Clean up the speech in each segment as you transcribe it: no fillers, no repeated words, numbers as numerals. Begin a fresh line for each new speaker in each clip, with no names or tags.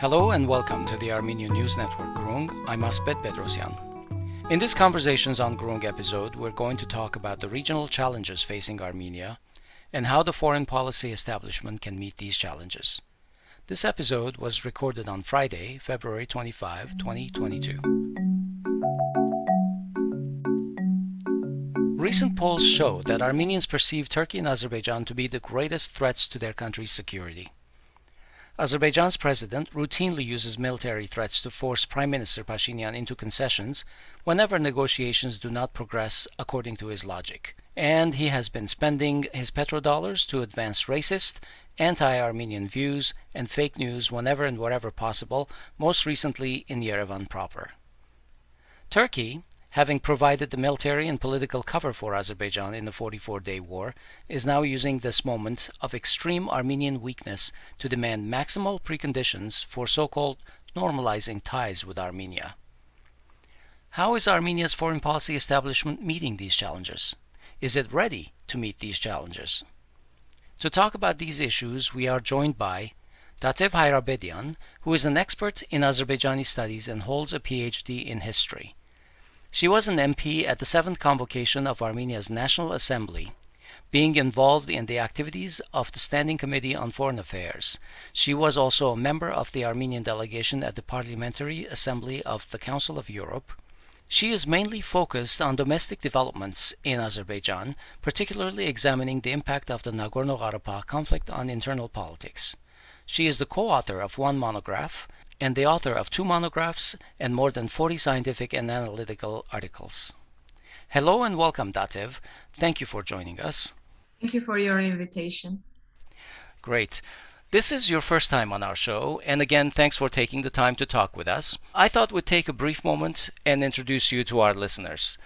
Hello and welcome to the Armenian News Network Grung. I'm Asbed Bedrossian. In this Conversations on Grung episode, we're going to talk about the regional challenges facing Armenia and how the foreign policy establishment can meet these challenges. This episode was recorded on Friday, February 25, 2022. Recent polls show that Armenians perceive Turkey and Azerbaijan to be the greatest threats to their country's security. Azerbaijan's president routinely uses military threats to force Prime Minister Pashinyan into concessions whenever negotiations do not progress according to his logic. And he has been spending his petrodollars to advance racist, anti-Armenian views and fake news whenever and wherever possible, most recently in Yerevan proper. Turkey, having provided the military and political cover for Azerbaijan in the 44-day war, is now using this moment of extreme Armenian weakness to demand maximal preconditions for so-called normalizing ties with Armenia. How is Armenia's foreign policy establishment meeting these challenges? Is it ready to meet these challenges? To talk about these issues, we are joined by Tatev Hayrapetyan, who is an expert in Azerbaijani studies and holds a PhD in history. She was an MP at the 7th convocation of Armenia's National Assembly, being involved in the activities of the Standing Committee on Foreign Affairs. She was also a member of the Armenian Delegation at the Parliamentary Assembly of the Council of Europe. She is mainly focused on domestic developments in Azerbaijan, particularly examining the impact of the Nagorno Karabakh conflict on internal politics. She is the co-author of one monograph and the author of 2 monographs and more than 40 scientific and analytical articles. Hello and welcome, Tatev. Thank you for joining us.
Thank you for your invitation.
Great. This is your first time on our show, and again, thanks for taking the time to talk with us. I thought we'd take a brief moment and introduce you to our listeners.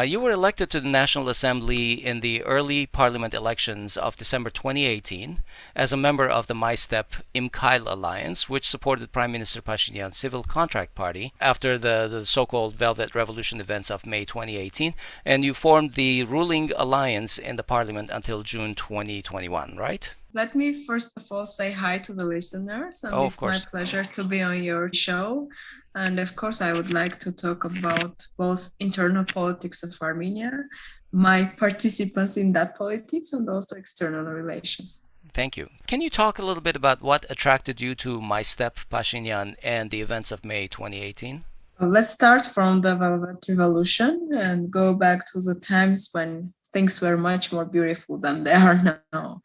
You were elected to the National Assembly in the early parliament elections of December 2018 as a member of the MyStep Imkhail alliance, which supported Prime Minister Pashinyan's Civil Contract Party after the so-called Velvet Revolution events of May 2018, and you formed the ruling alliance in the parliament until June 2021, right?
Let me first of all say hi to the listeners, and
Of
it's
course.
my pleasure to be on your show. And of course, I would like to talk about both internal politics of Armenia, my participants in that politics, and also external relations.
Thank you. Can you talk a little bit about what attracted you to MyStep Pashinyan and the events of May 2018?
Let's start from the Velvet Revolution and go back to the times when things were much more beautiful than they are now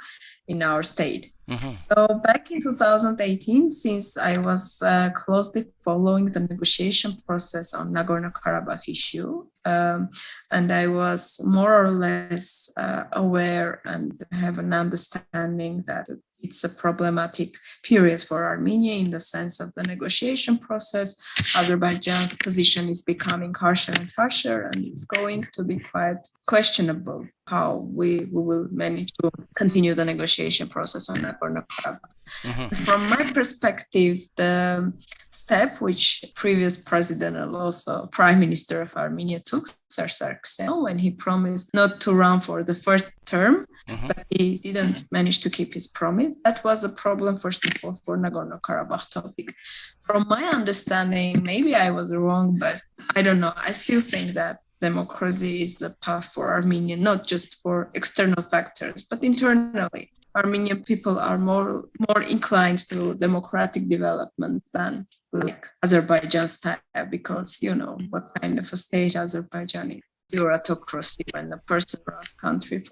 in our state.
Mm-hmm.
So back in 2018, since I was closely following the negotiation process on Nagorno Karabakh issue, and I was more or less aware and have an understanding that it's a problematic period for Armenia in the sense of the negotiation process. Azerbaijan's position is becoming harsher and harsher, and it's going to be quite questionable how we will manage to continue the negotiation process on Nagorno-Karabakh.
Mm-hmm.
From my perspective, the step which previous president and also Prime Minister of Armenia took, Sargsyan, when he promised not to run for the first term, but he didn't manage to keep his promise. That was a problem, first of all, for Nagorno-Karabakh topic. From my understanding, maybe I was wrong, but I don't know. I still think that democracy is the path for Armenia, not just for external factors, but internally. Armenian people are more inclined to democratic development than like Azerbaijan style, because you know what kind of a state Azerbaijan is. Pure autocracy when a person runs country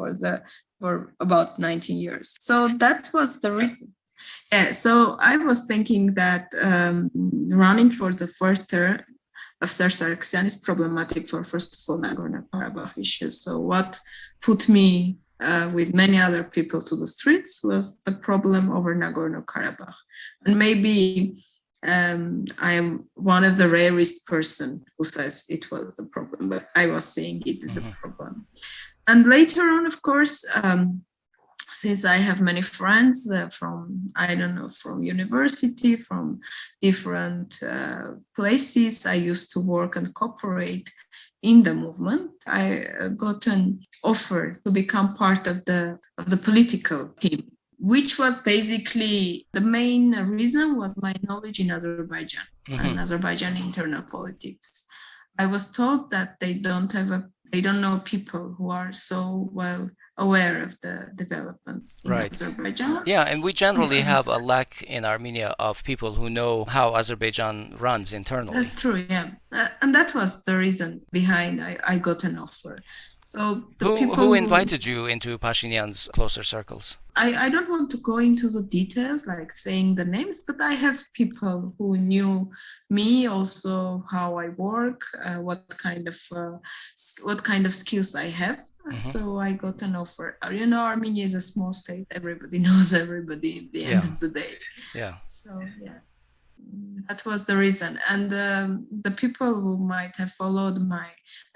for about 19 years. So that was the reason. So I was thinking that running for the first term of Sargsyan is problematic for, first of all, Nagorno-Karabakh issue. So what put me with many other people to the streets was the problem over Nagorno-Karabakh. And maybe I am one of the rarest person who says it was the problem, but I was seeing it as a problem. And later on, of course, since I have many friends from university, from different places, I used to work and cooperate in the movement. I got an offer to become part of the political team which was basically the main reason was my knowledge in Azerbaijan and Azerbaijani internal politics. I was told that they don't know people who are so well aware of the developments in Azerbaijan.
Yeah, and we generally have a lack in Armenia of people who know how Azerbaijan runs internally.
That's true, yeah. And that was the reason behind I got an offer. So
who invited you into Pashinyan's closer circles?
I don't want to go into the details, like saying the names, but I have people who knew me, also how I work, what kind of skills I have. So I got an offer. Armenia is a small state. Everybody knows everybody at the end of the day.
Yeah.
So yeah, that was the reason. And the people who might have followed my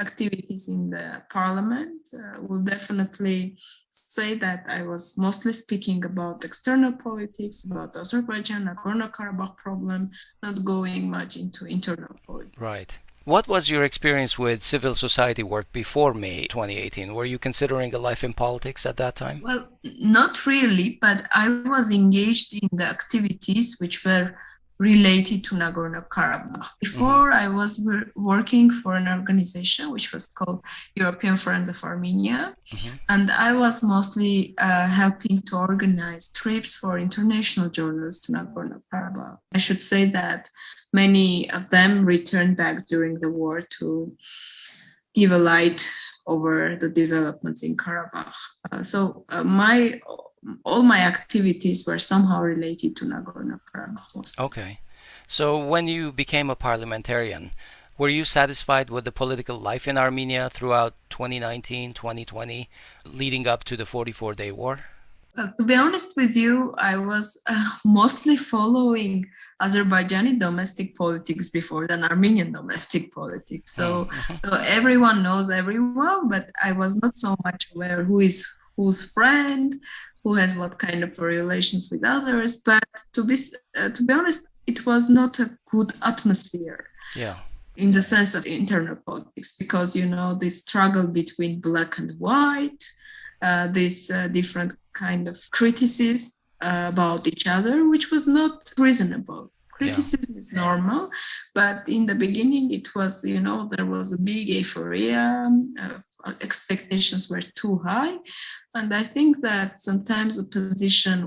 activities in the parliament will definitely say that I was mostly speaking about external politics, about Azerbaijan, Nagorno Karabakh problem, not going much into internal politics.
Right. What was your experience with civil society work before May 2018? Were you considering a life in politics at that time?
Well, not really, but I was engaged in the activities which were related to Nagorno Karabakh. Before, I was working for an organization which was called European Friends of Armenia, and I was mostly helping to organize trips for international journalists to Nagorno Karabakh. I should say that many of them returned back during the war to give a light over the developments in Karabakh. So all my activities were somehow related to Nagorno Karabakh.
Okay. So when you became a parliamentarian, were you satisfied with the political life in Armenia throughout 2019, 2020, leading up to the 44-day war?
To be honest with you, I was mostly following Azerbaijani domestic politics before than Armenian domestic politics. So everyone knows everyone, but I was not so much aware who is whose friend, who has what kind of relations with others. But to be honest, it was not a good atmosphere.
Yeah.
In the sense of internal politics, because this struggle between black and white, this different kind of criticism about each other, which was not reasonable. Criticism is normal, but in the beginning it was, there was a big euphoria, expectations were too high, and I think that sometimes opposition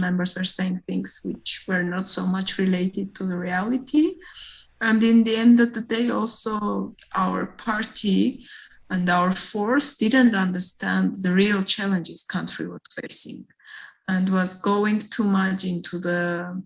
members were saying things which were not so much related to the reality. And in the end of the day, also our party and our force didn't understand the real challenges country was facing, and was going too much into the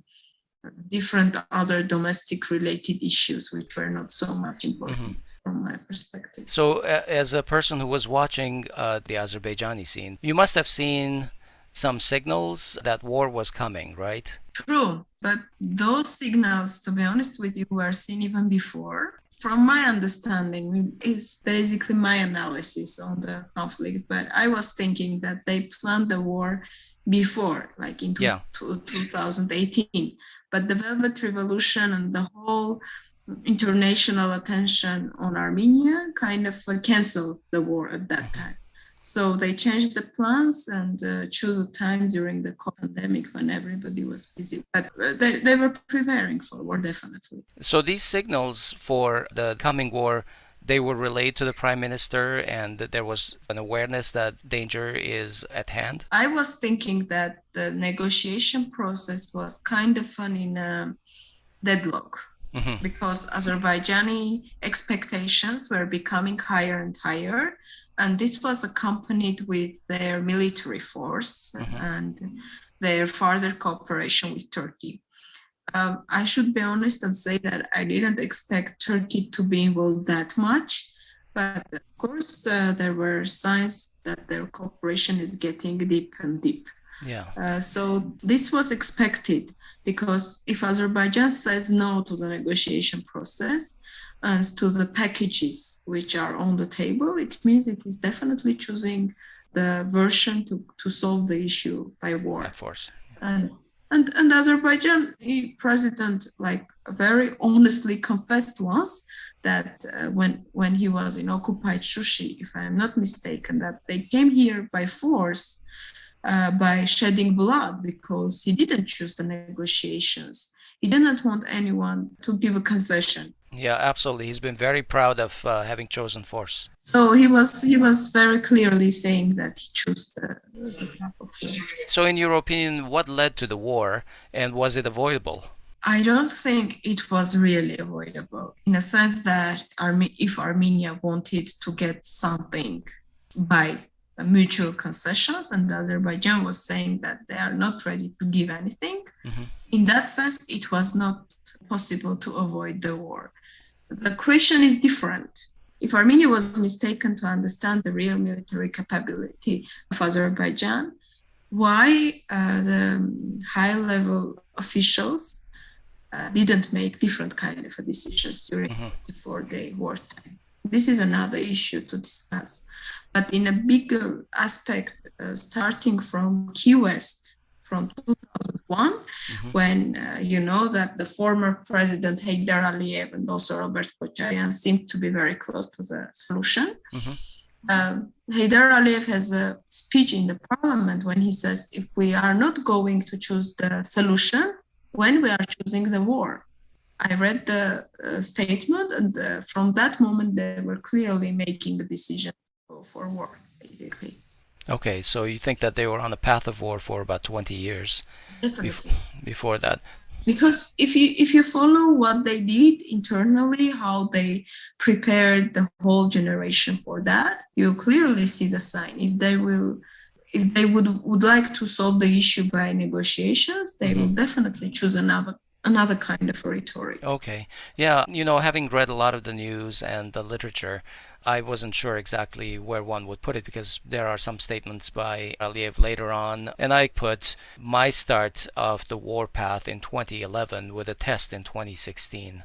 different other domestic related issues, which were not so much important from my perspective.
So as a person who was watching the Azerbaijani scene, you must have seen some signals that war was coming, right?
True, but those signals, to be honest with you, were seen even before. From my understanding, is basically my analysis on the conflict, but I was thinking that they planned the war before, like in 2018. But the Velvet Revolution and the whole international attention on Armenia kind of canceled the war at that time. So they changed the plans and chose a time during the pandemic when everybody was busy. But they were preparing for war, definitely.
So these signals for the coming war, they were relayed to the prime minister, and there was an awareness that danger is at hand?
I was thinking that the negotiation process was kind of in a deadlock. Because Azerbaijani expectations were becoming higher and higher, and this was accompanied with their military force and their further cooperation with Turkey. I should be honest and say that I didn't expect Turkey to be involved that much, but of course there were signs that their cooperation is getting deep and deep.
Yeah.
So this was expected, because if Azerbaijan says no to the negotiation process and to the packages which are on the table, it means it is definitely choosing the version to solve the issue by war.
By force.
And Azerbaijan president very honestly confessed once that when he was in occupied Shushi, if I am not mistaken, that they came here by force by shedding blood, because he didn't choose the negotiations. He didn't want anyone to give a concession.
Yeah, absolutely. He's been very proud of having chosen force.
So he was very clearly saying that he chose the path of war.
So in your opinion, what led to the war, and was it avoidable?
I don't think it was really avoidable, in a sense that if Armenia wanted to get something by mutual concessions, and Azerbaijan was saying that they are not ready to give anything, in that sense, it was not possible to avoid the war. The question is different. If Armenia was mistaken to understand the real military capability of Azerbaijan, why the high-level officials didn't make different kind of decisions during the 4-day wartime? This is another issue to discuss. But in a bigger aspect, starting from Key West, from 2001, when you know that the former president Heydar Aliyev and also Robert Kocharian seemed to be very close to the solution. Heydar Aliyev has a speech in the parliament when he says, if we are not going to choose the solution, when we are choosing the war. I read the statement, and from that moment, they were clearly making the decision to go for war, basically.
Okay, so you think that they were on the path of war for about 20 years before that?
Because if you follow what they did internally, how they prepared the whole generation for that, you clearly see the sign. If they would like to solve the issue by negotiations, they will definitely choose another kind of rhetoric.
Okay. Yeah, having read a lot of the news and the literature, I wasn't sure exactly where one would put it, because there are some statements by Aliyev later on, and I put my start of the war path in 2011 with a test in 2016.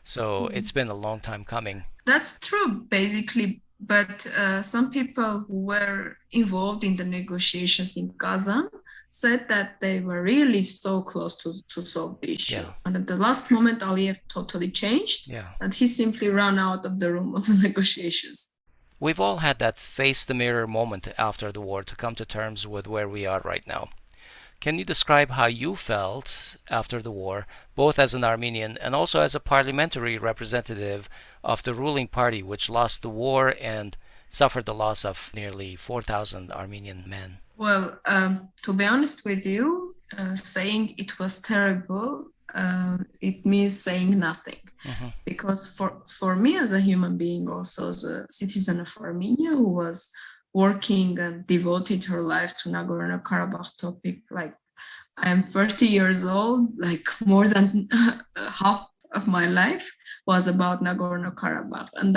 So it's been a long time coming.
That's true, basically. But some people who were involved in the negotiations in Kazan said that they were really so close to solve the issue. Yeah. And at the last moment, Aliyev totally changed, and he simply ran out of the room of the negotiations.
We've all had that face-the-mirror moment after the war to come to terms with where we are right now. Can you describe how you felt after the war, both as an Armenian and also as a parliamentary representative of the ruling party, which lost the war and suffered the loss of nearly 4,000 Armenian men?
Well, to be honest with you, saying it was terrible, it means saying nothing. Because for me as a human being, also as a citizen of Armenia who was working and devoted her life to Nagorno Karabakh topic, like I'm 30 years old, like more than half of my life was about Nagorno Karabakh. And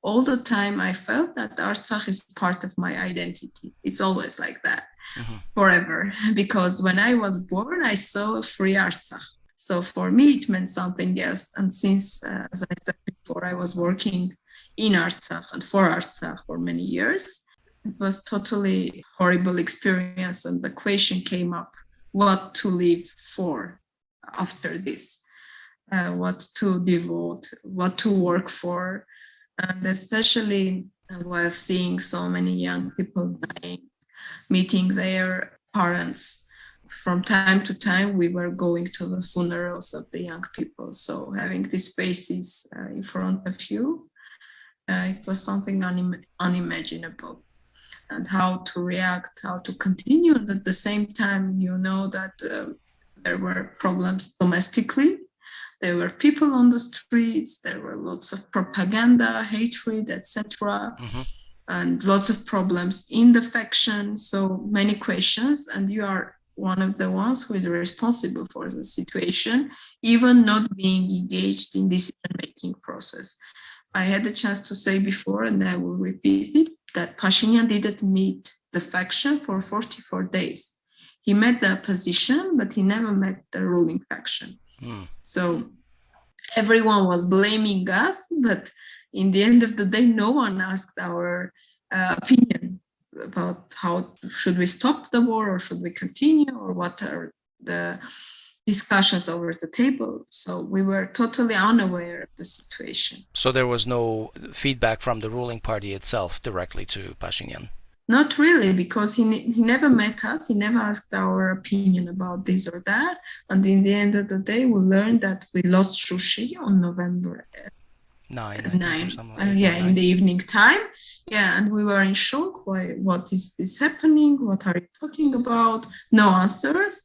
all the time I felt that Artsakh is part of my identity. It's always like that, forever. Because when I was born, I saw a free Artsakh. So for me, it meant something else. And since, as I said before, I was working in Artsakh and for Artsakh for many years, it was totally horrible experience. And the question came up, what to live for after this, what to devote, what to work for. And especially while seeing so many young people dying, meeting their parents. From time to time, we were going to the funerals of the young people. So having these faces in front of you, it was something unimaginable. And how to react, how to continue. And at the same time, you know that there were problems domestically. There were people on the streets. There were lots of propaganda, hatred, etc., and lots of problems in the faction. So many questions, and you are one of the ones who is responsible for the situation, even not being engaged in decision-making process. I had a chance to say before, and I will repeat it, that Pashinyan didn't meet the faction for 44 days. He met the opposition, but he never met the ruling faction. So everyone was blaming us, but in the end of the day, no one asked our opinion about how should we stop the war, or should we continue, or what are the discussions over the table. So we were totally unaware of the situation.
So there was no feedback from the ruling party itself directly to Pashinyan?
Not really, because he never met us. He never asked our opinion about this or that. And in the end of the day, we learned that we lost Shushi on November
9, I think, or
9.
something, 8 or
Yeah, in
9.
the evening time. Yeah, and we were in shock. Why? What is this happening? What are you talking about? No answers.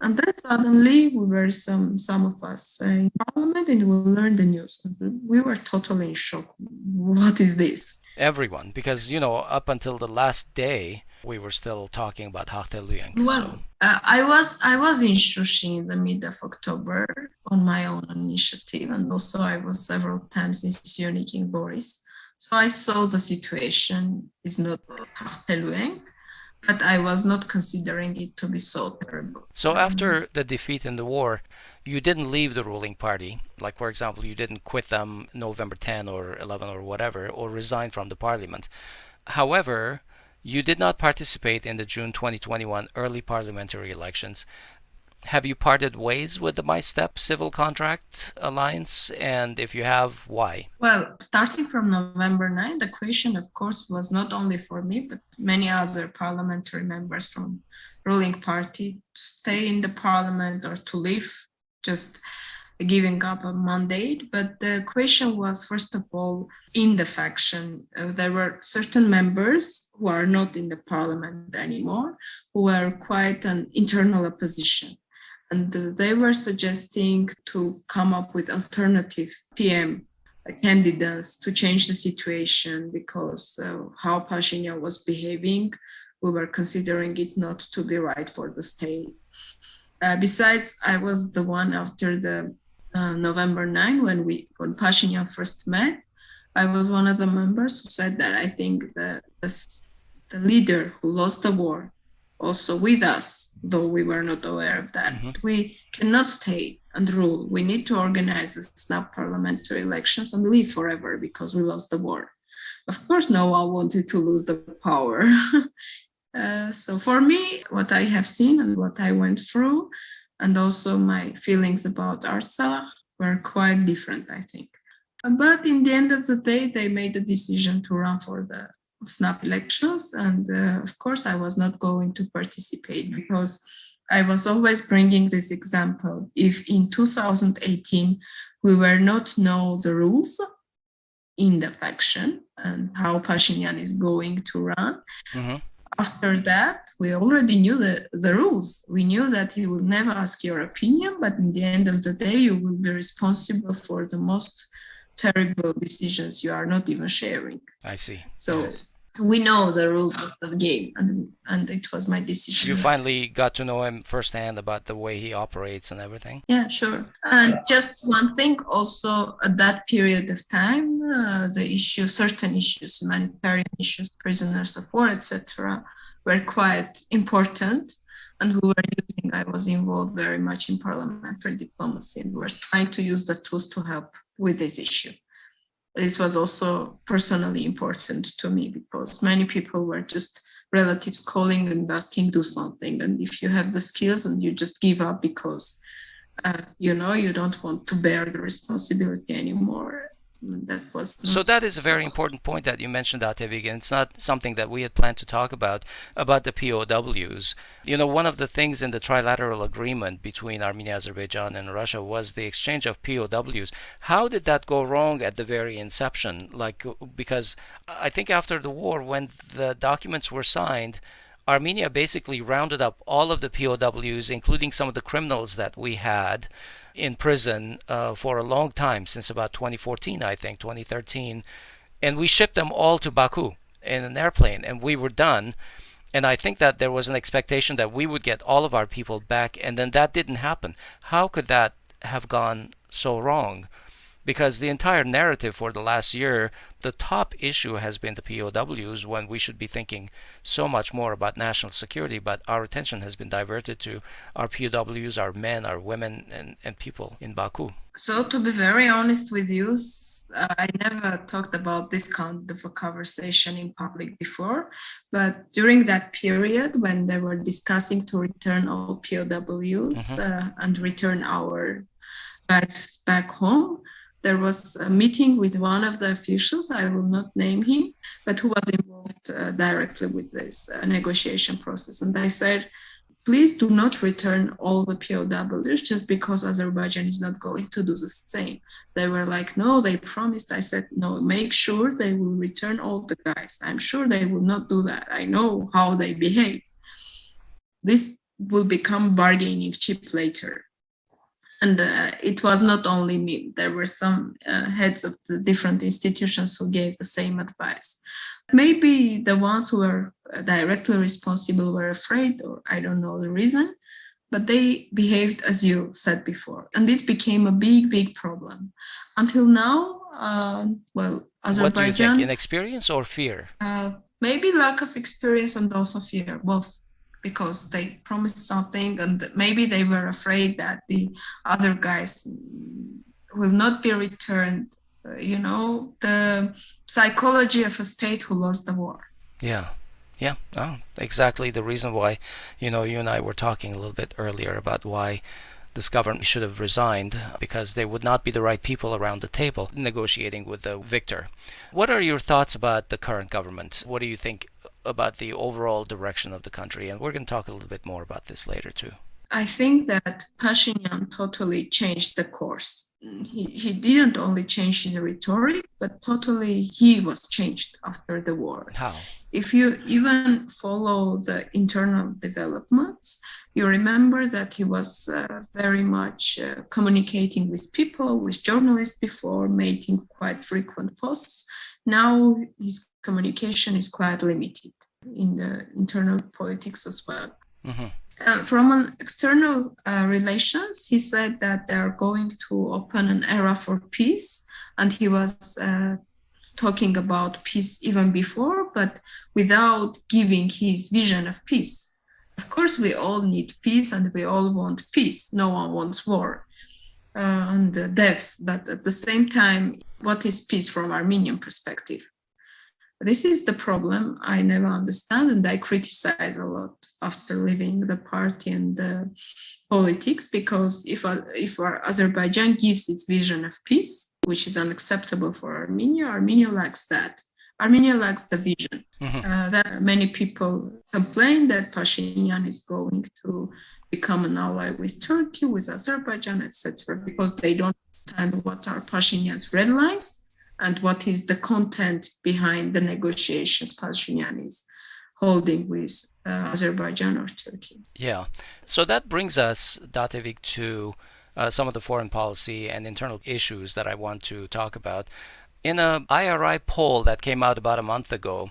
And then suddenly we were some of us in parliament, and we learned the news. We were totally in shock. What is this?
Everyone, because up until the last day we were still talking about Hachteluyeng.
Well, I was in Shushi in the mid of October on my own initiative, and also I was several times in Syunik in Boris. So I saw the situation is not Hachteluyeng, but I was not considering it to be so terrible.
So after the defeat in the war, you didn't leave the ruling party. Like, for example, you didn't quit them November 10 or 11 or whatever, or resign from the parliament. However, you did not participate in the June 2021 early parliamentary elections. Have you parted ways with the My Step Civil Contract Alliance? And if you have, why?
Well, starting from November 9, the question, of course, was not only for me, but many other parliamentary members from ruling party to stay in the parliament or to leave, just giving up a mandate. But the question was, first of all, in the faction, there were certain members who are not in the parliament anymore, who were quite an internal opposition. And they were suggesting to come up with alternative PM candidates to change the situation, because how Pashinyan was behaving, we were considering it not to be right for the state. Besides, I was the one after the November 9, when Pashinyan first met, I was one of the members who said that I think the leader who lost the war, also with us, though we were not aware of that, we cannot stay and rule. We need to organize a snap parliamentary elections and live forever, because we lost the war. Of course, no one wanted to lose the power. So for me, what I have seen and what I went through, and also my feelings about Artsakh, were quite different, I think. But in the end of the day, they made a decision to run for the snap elections. And of course, I was not going to participate, because I was always bringing this example. If in 2018, we were not know the rules in the faction and how Pashinyan is going to run, after that, we already knew the rules. We knew that you will never ask your opinion, but in the end of the day, you will be responsible for the most terrible decisions you are not even sharing.
I see.
So we know the rules of the game, and it was my decision.
You finally got to know him firsthand about the way he operates and everything?
Yeah, sure. And just one thing also, at that period of time, certain issues, humanitarian issues, prisoners of war, etc., were quite important. And I was involved very much in parliamentary diplomacy, and we were trying to use the tools to help with this issue. This was also personally important to me, because many people were just relatives calling and asking, do something. And if you have the skills and you just give up because, you don't want to bear the responsibility anymore.
So that is a very important point that you mentioned, Tatev. It's not something that we had planned to talk about the POWs. One of the things in the trilateral agreement between Armenia, Azerbaijan, and Russia was the exchange of POWs. How did that go wrong at the very inception? Because I think after the war, when the documents were signed, Armenia basically rounded up all of the POWs, including some of the criminals that we had in prison for a long time, since about 2014, I think, 2013. And we shipped them all to Baku in an airplane, and we were done. And I think that there was an expectation that we would get all of our people back, and then that didn't happen. How could that have gone so wrong? Because the entire narrative for the last year, the top issue has been the POWs, when we should be thinking so much more about national security, but our attention has been diverted to our POWs, our men, our women, and people in Baku.
So to be very honest with you, I never talked about this kind of a conversation in public before, but during that period when they were discussing to return all POWs and return our guys back home, there was a meeting with one of the officials, I will not name him, but who was involved directly with this negotiation process. And I said, please do not return all the POWs just because Azerbaijan is not going to do the same. They were like, no, they promised. I said, no, make sure they will return all the guys. I'm sure they will not do that. I know how they behave. This will become bargaining chip later. And it was not only me. There were some heads of the different institutions who gave the same advice. Maybe the ones who were directly responsible were afraid, or I don't know the reason, but they behaved as you said before. And it became a big, big problem. Until now, Azerbaijan...
What do you think, inexperience or fear?
Maybe lack of experience and also fear, both. Because they promised something and maybe they were afraid that the other guys will not be returned. The psychology of a state who lost the war.
Yeah. Oh, exactly the reason why, you and I were talking a little bit earlier about why this government should have resigned, because they would not be the right people around the table negotiating with the victor. What are your thoughts about the current government? What do you think about the overall direction of the country? And we're going to talk a little bit more about this later too.
I think that Pashinyan totally changed the course. He didn't only change his rhetoric, but totally he was changed after the war.
How?
If you even follow the internal developments, you remember that he was very much communicating with people, with journalists before, making quite frequent posts. Now his communication is quite limited in the internal politics as well.
Mm-hmm.
From an external relations, he said that they are going to open an era for peace, and he was talking about peace even before, but without giving his vision of peace. Of course, we all need peace and we all want peace. No one wants war and deaths, but at the same time, what is peace from Armenian perspective? This is the problem I never understand, and I criticize a lot after leaving the party and the politics, because if Azerbaijan gives its vision of peace, which is unacceptable for Armenia, Armenia lacks that. Armenia lacks the vision.
Mm-hmm.
That many people complain that Pashinyan is going to become an ally with Turkey, with Azerbaijan, etc., because they don't understand what are Pashinyan's red lines and what is the content behind the negotiations Pashinyan is holding with Azerbaijan or Turkey.
Yeah. So that brings us, Tatev, to some of the foreign policy and internal issues that I want to talk about. In a IRI poll that came out about a month ago,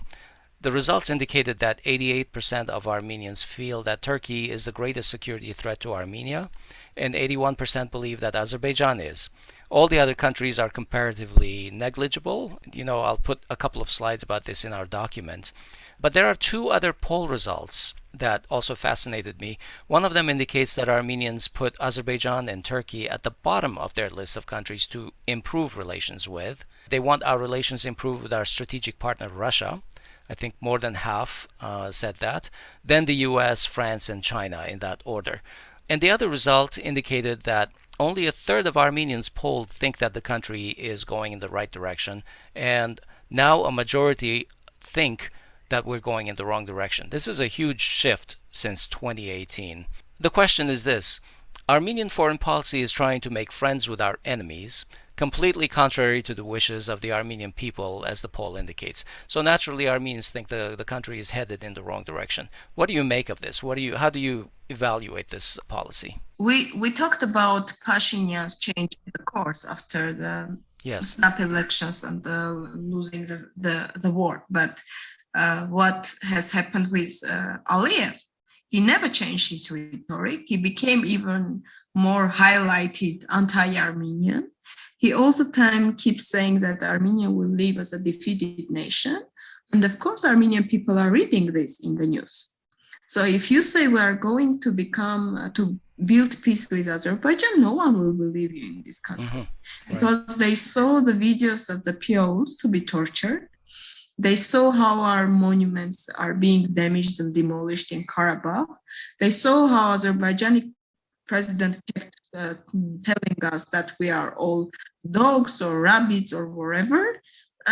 the results indicated that 88% of Armenians feel that Turkey is the greatest security threat to Armenia, and 81% believe that Azerbaijan is. All the other countries are comparatively negligible. I'll put a couple of slides about this in our document. But there are two other poll results that also fascinated me. One of them indicates that Armenians put Azerbaijan and Turkey at the bottom of their list of countries to improve relations with. They want our relations improved with our strategic partner Russia. I think more than half said that. Then the US, France, and China in that order. And the other result indicated that only a third of Armenians polled think that the country is going in the right direction, and now a majority think that we're going in the wrong direction. This is a huge shift since 2018. The question is this: Armenian foreign policy is trying to make friends with our enemies, completely contrary to the wishes of the Armenian people, as the poll indicates. So naturally, Armenians think the country is headed in the wrong direction. What do you make of this? How do you evaluate this policy?
We talked about Pashinyan's change in the course after the snap elections and losing the war. But what has happened with Aliyev? He never changed his rhetoric. He became even more highlighted anti-Armenian. He all the time keeps saying that Armenia will live as a defeated nation. And of course, Armenian people are reading this in the news. So if you say we are going to to build peace with Azerbaijan, no one will believe you in this country. Mm-hmm. Right. Because they saw the videos of the POs to be tortured. They saw how our monuments are being damaged and demolished in Karabakh. They saw how Azerbaijani president kept telling us that we are all dogs or rabbits or whatever.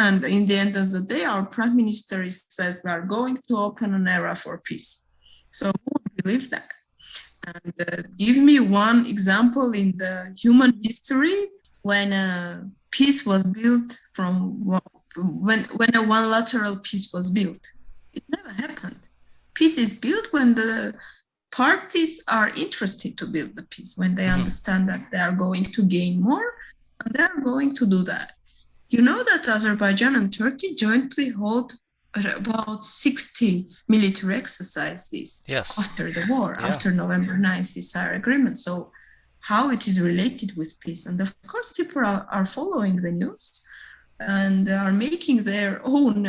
And in the end of the day, our prime minister says we are going to open an era for peace. So who would believe that? And give me one example in the human history when peace was built from when a one-lateral peace was built. It never happened. Peace is built when the parties are interested to build the peace, when they understand that they are going to gain more, and they are going to do that. You know that Azerbaijan and Turkey jointly hold about 60 military exercises after the war, after November 9th ceasefire agreement. So how it is related with peace? And of course, people are following the news and are making their own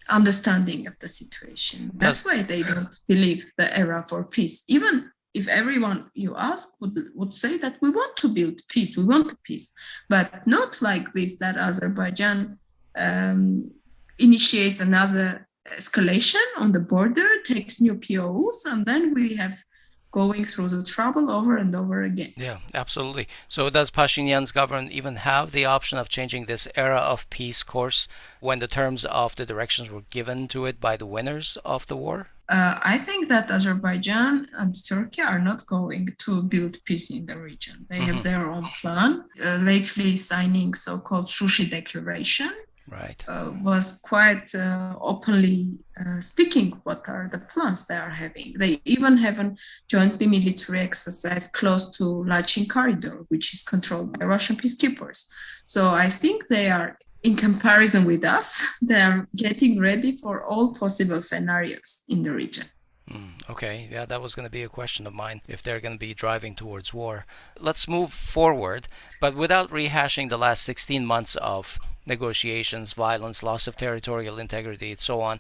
understanding of the situation. That's why they don't believe the era for peace. Even if everyone you ask would say that we want to build peace, we want peace, but not like this, that Azerbaijan initiates another escalation on the border, takes new POUs, and then we have going through the trouble over and over again.
Yeah, absolutely. So does Pashinyan's government even have the option of changing this era of peace course when the terms of the directions were given to it by the winners of the war?
I think that Azerbaijan and Turkey are not going to build peace in the region. They have their own plan. Lately signing so-called Shushi declaration was quite openly speaking what are the plans they are having. They even have a jointly military exercise close to Lachin corridor, which is controlled by Russian peacekeepers. So I think they are, in comparison with us, they are getting ready for all possible scenarios in the region.
Okay, yeah, that was going to be a question of mine, if they're going to be driving towards war. Let's move forward, but without rehashing the last 16 months of negotiations, violence, loss of territorial integrity, and so on.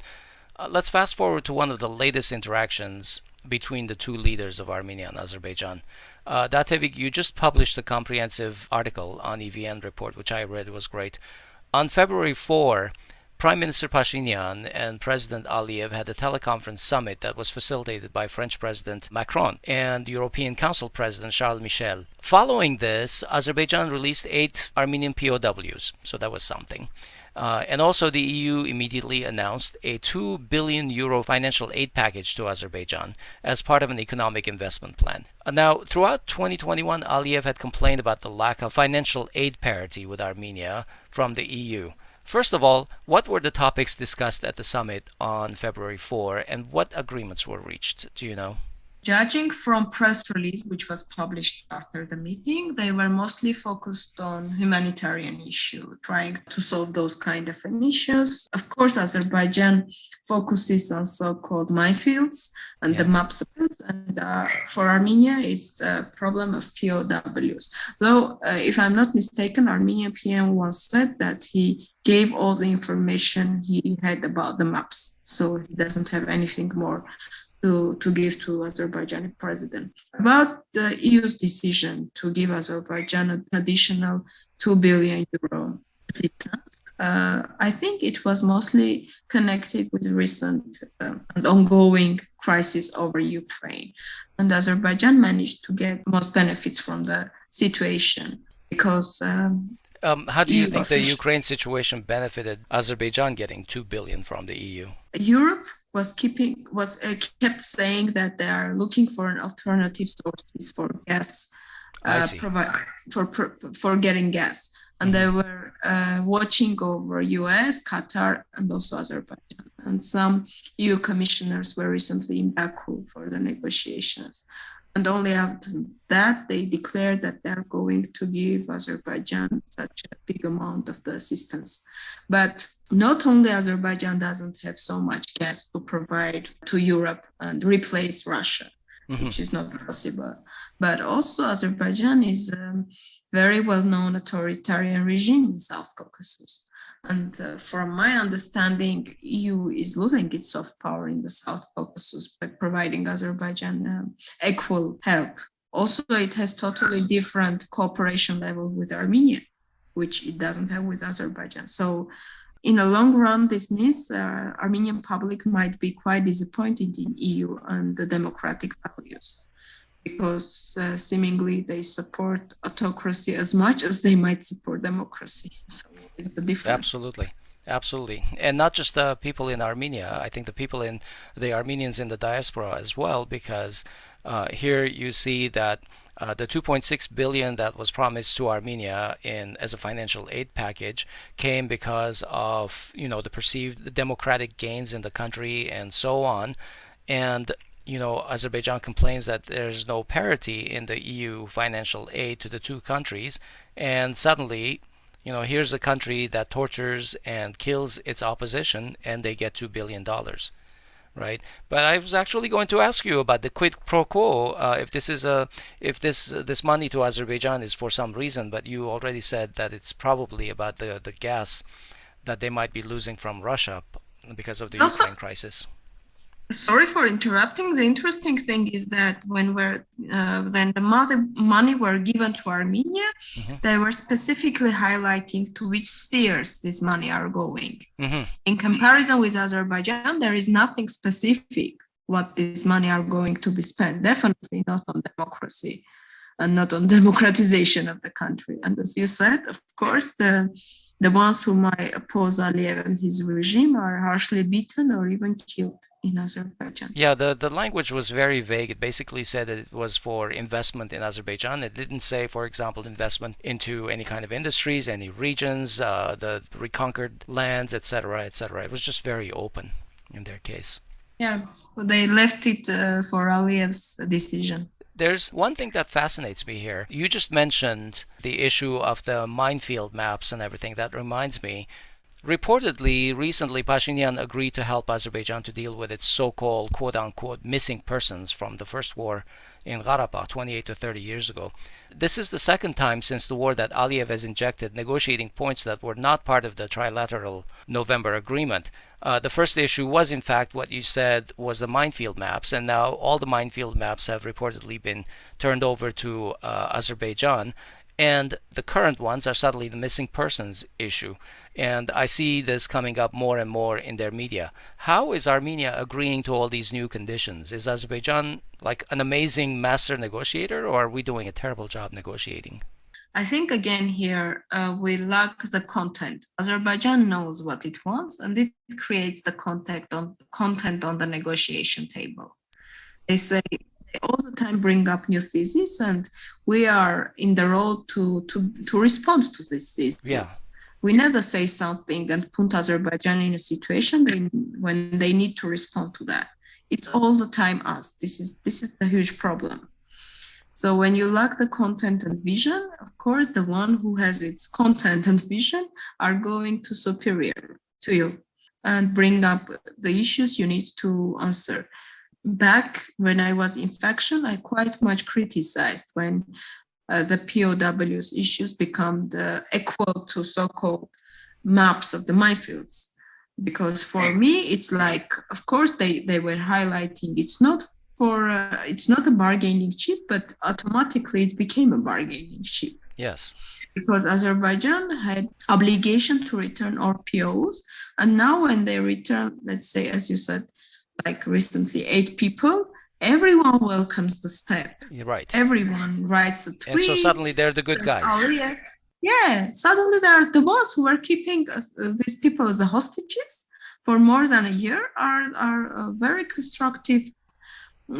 Let's fast forward to one of the latest interactions between the two leaders of Armenia and Azerbaijan. Tatev, you just published a comprehensive article on EVN report, which I read. It was great. On February 4, Prime Minister Pashinyan and President Aliyev had a teleconference summit that was facilitated by French President Macron and European Council President Charles Michel. Following this, Azerbaijan released 8 Armenian POWs, so that was something. And also the EU immediately announced a €2 billion financial aid package to Azerbaijan as part of an economic investment plan. Now, throughout 2021, Aliyev had complained about the lack of financial aid parity with Armenia from the EU. First of all, what were the topics discussed at the summit on February 4, and what agreements were reached? Do you know?
Judging from press release, which was published after the meeting, they were mostly focused on humanitarian issue, trying to solve those kind of issues. Of course, Azerbaijan focuses on so-called minefields and the maps. And for Armenia, it's the problem of POWs. Though, if I'm not mistaken, Armenian PM once said that he gave all the information he had about the maps, so he doesn't have anything more to give to Azerbaijani president. About the EU's decision to give Azerbaijan an additional €2 billion assistance, I think it was mostly connected with recent and ongoing crisis over Ukraine. And Azerbaijan managed to get most benefits from the situation because
how do you think the Ukraine situation benefited Azerbaijan getting $2 billion from the EU?
Europe kept saying that they are looking for an alternative sources for gas, for getting gas, and they were watching over US, Qatar, and also Azerbaijan. And some EU commissioners were recently in Baku for the negotiations. And only after that, they declared that they're going to give Azerbaijan such a big amount of the assistance. But not only Azerbaijan doesn't have so much gas to provide to Europe and replace Russia, which is not possible, but also Azerbaijan is a very well-known authoritarian regime in South Caucasus. And from my understanding, EU is losing its soft power in the South Caucasus by providing Azerbaijan equal help. Also, it has totally different cooperation level with Armenia, which it doesn't have with Azerbaijan. So in the long run, this means Armenian public might be quite disappointed in EU and the democratic values. because seemingly they support autocracy as much as they might support democracy. So it's the difference.
Absolutely. And not just the people in Armenia, I think the Armenians in the diaspora as well, because here you see that the 2.6 billion that was promised to Armenia as a financial aid package came because of, the perceived democratic gains in the country and so on. And Azerbaijan complains that there's no parity in the EU financial aid to the two countries, and suddenly, here's a country that tortures and kills its opposition, and they get $2 billion, right? But I was actually going to ask you about the quid pro quo, if this money to Azerbaijan is for some reason, but you already said that it's probably about the gas that they might be losing from Russia because of the Ukraine crisis.
Sorry for interrupting. The interesting thing is that when the money were given to Armenia, they were specifically highlighting to which spheres this money are going. In comparison with Azerbaijan, there is nothing specific what this money are going to be spent. Definitely not on democracy and not on democratization of the country. And as you said, of course, the ones who might oppose Aliyev and his regime are harshly beaten or even killed in Azerbaijan.
Yeah, the language was very vague. It basically said that it was for investment in Azerbaijan. It didn't say, for example, investment into any kind of industries, any regions, the reconquered lands, etc., etc. It was just very open in their case.
Yeah, they left it for Aliyev's decision.
There's one thing that fascinates me here. You just mentioned the issue of the minefield maps and everything. That reminds me, reportedly, recently Pashinyan agreed to help Azerbaijan to deal with its so-called quote-unquote missing persons from the first war in Karabakh 28 to 30 years ago. This is the second time since the war that Aliyev has injected negotiating points that were not part of the trilateral November agreement. The first issue was, in fact, what you said was the minefield maps, and now all the minefield maps have reportedly been turned over to Azerbaijan, and the current ones are suddenly the missing persons issue. And I see this coming up more and more in their media. How is Armenia agreeing to all these new conditions? Is Azerbaijan like an amazing master negotiator, or are we doing a terrible job negotiating?
I think again here we lack the content. Azerbaijan knows what it wants, and it creates the content on the negotiation table. They say they all the time bring up new theses, and we are in the role to respond to these theses.
Yeah.
We never say something and put Azerbaijan in a situation when they need to respond to that. It's all the time us. This is the huge problem. So when you lack the content and vision, of course, the one who has its content and vision are going to superior to you and bring up the issues you need to answer. Back when I was in faction, I quite much criticized when the POW's issues become the equal to so-called maps of the minefields. Because for me, it's like, of course, they were highlighting it's not a bargaining chip, but automatically it became a bargaining chip.
Yes.
Because Azerbaijan had obligation to return all POs, and now when they return, let's say, as you said, like recently 8 people, everyone welcomes the step.
You're right.
Everyone writes a tweet.
And so suddenly they're the good guys.
Aliyev. Yeah, suddenly they are the ones who are keeping these people as hostages for more than a year are a very constructive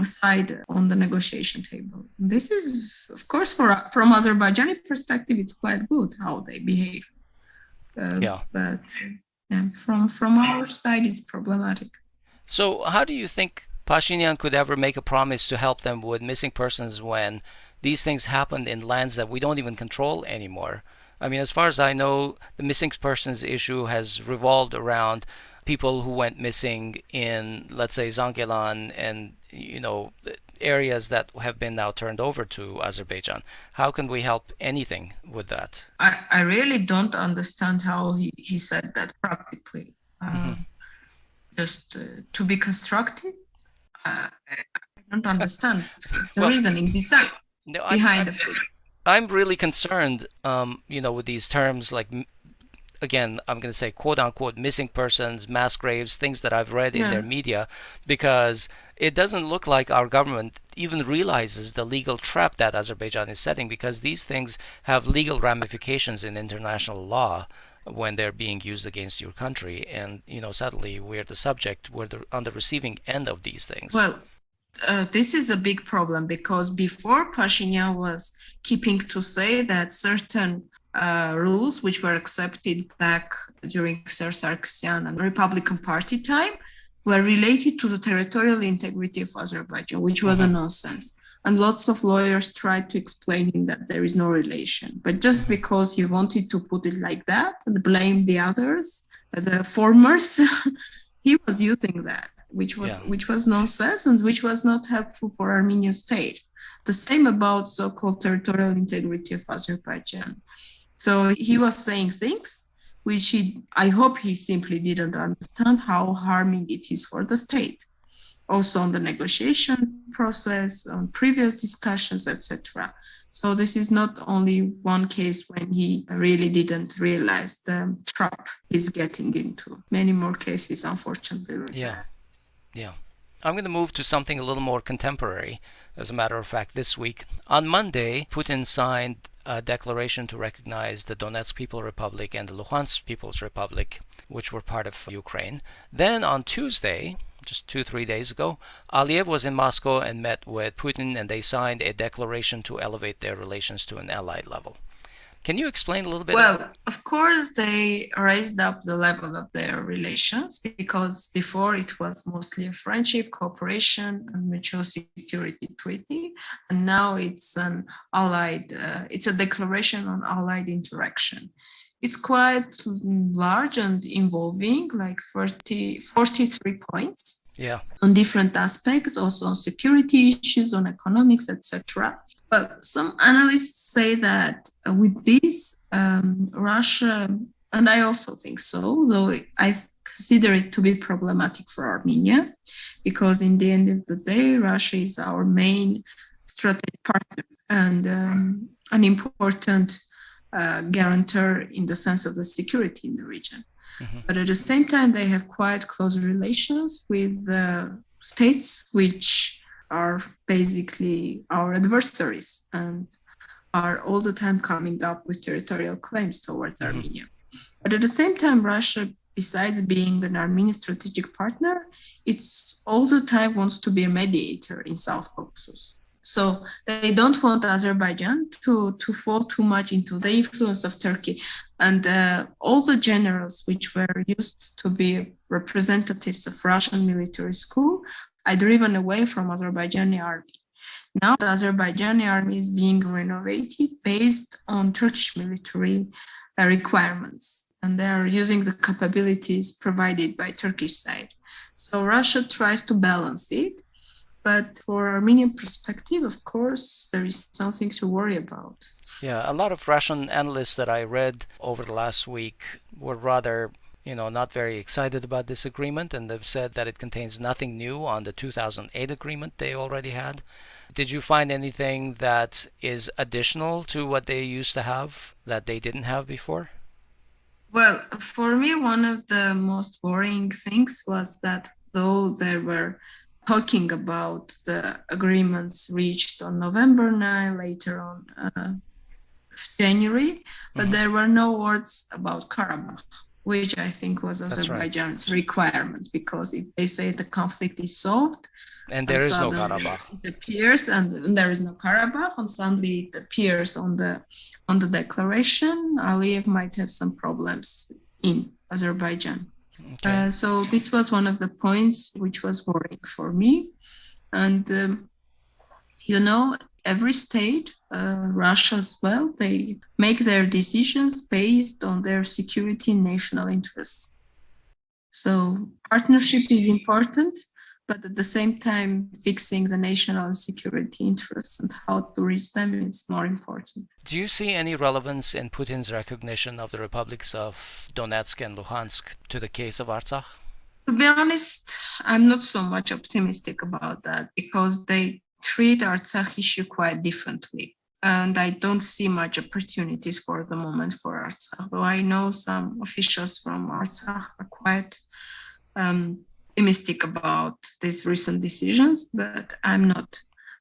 side on the negotiation table. This is, of course, from Azerbaijani perspective, it's quite good how they behave. But from our side, it's problematic.
So how do you think Pashinyan could ever make a promise to help them with missing persons when these things happen in lands that we don't even control anymore? I mean, as far as I know, the missing persons issue has revolved around people who went missing in, let's say, Zangelan and, areas that have been now turned over to Azerbaijan. How can we help anything with that?
I really don't understand how he said that practically. Just to be constructive, I don't understand the reasoning behind it.
I'm really concerned, with these terms like, again, I'm going to say quote unquote missing persons, mass graves, things that I've read in their media, because it doesn't look like our government even realizes the legal trap that Azerbaijan is setting, because these things have legal ramifications in international law when they're being used against your country. And, sadly, we're on the receiving end of these things.
Well, this is a big problem because before Pashinyan was keeping to say that certain rules which were accepted back during Sir Sargsyan and Republican Party time were related to the territorial integrity of Azerbaijan, which was a nonsense. And lots of lawyers tried to explain him that there is no relation. But just because he wanted to put it like that and blame the others, the formers, he was using that, which was nonsense and which was not helpful for Armenian state. The same about so-called territorial integrity of Azerbaijan. So he was saying things which I hope he simply didn't understand how harming it is for the state. Also on the negotiation process, on previous discussions, etc. So this is not only one case when he really didn't realize the trap he's getting into. Many more cases, unfortunately.
Yeah. I'm going to move to something a little more contemporary. As a matter of fact, this week, on Monday, Putin signed a declaration to recognize the Donetsk People's Republic and the Luhansk People's Republic, which were part of Ukraine. Then on Tuesday, just 2-3 days ago, Aliyev was in Moscow and met with Putin, and they signed a declaration to elevate their relations to an allied level. Can you explain a little bit?
Well, of course, they raised up the level of their relations because before it was mostly a friendship, cooperation, and mutual security treaty. And now it's an allied, it's a declaration on allied interaction. It's quite large and involving, like 43 points on different aspects, also on security issues, on economics, etc. But some analysts say that with this, Russia, and I also think so, though I consider it to be problematic for Armenia, because in the end of the day, Russia is our main strategic partner and an important guarantor in the sense of the security in the region. But at the same time, they have quite close relations with the states which are basically our adversaries and are all the time coming up with territorial claims towards Armenia. But at the same time, Russia, besides being an Armenian strategic partner, it's all the time wants to be a mediator in South Caucasus. So they don't want Azerbaijan to fall too much into the influence of Turkey. And all the generals which were used to be representatives of Russian military school are driven away from Azerbaijani army. Now the Azerbaijani army is being renovated based on Turkish military requirements, and they are using the capabilities provided by Turkish side. So Russia tries to balance it, but for Armenian perspective, of course, there is something to worry about.
Yeah, a lot of Russian analysts that I read over the last week were rather not very excited about this agreement, and they've said that it contains nothing new on the 2008 agreement they already had. Did you find anything that is additional to what they used to have that they didn't have before?
Well, for me, one of the most worrying things was that though there were talking about the agreements reached on November 9, later on January, but there were no words about Karabakh, which I think was Azerbaijan's requirement, because if they say the conflict is solved,
and there is no Karabakh,
it appears, and there is no Karabakh, and suddenly it appears on the declaration, Aliyev might have some problems in Azerbaijan. Okay. So this was one of the points which was worrying for me. And, every state, Russia as well, they make their decisions based on their security and national interests. So partnership is important, but at the same time, fixing the national and security interests and how to reach them is more important.
Do you see any relevance in Putin's recognition of the republics of Donetsk and Luhansk to the case of Artsakh?
To be honest, I'm not so much optimistic about that, because they treat Artsakh issue quite differently. And I don't see much opportunities for the moment for Artsakh, though I know some officials from Artsakh are quite optimistic about these recent decisions, but I'm not.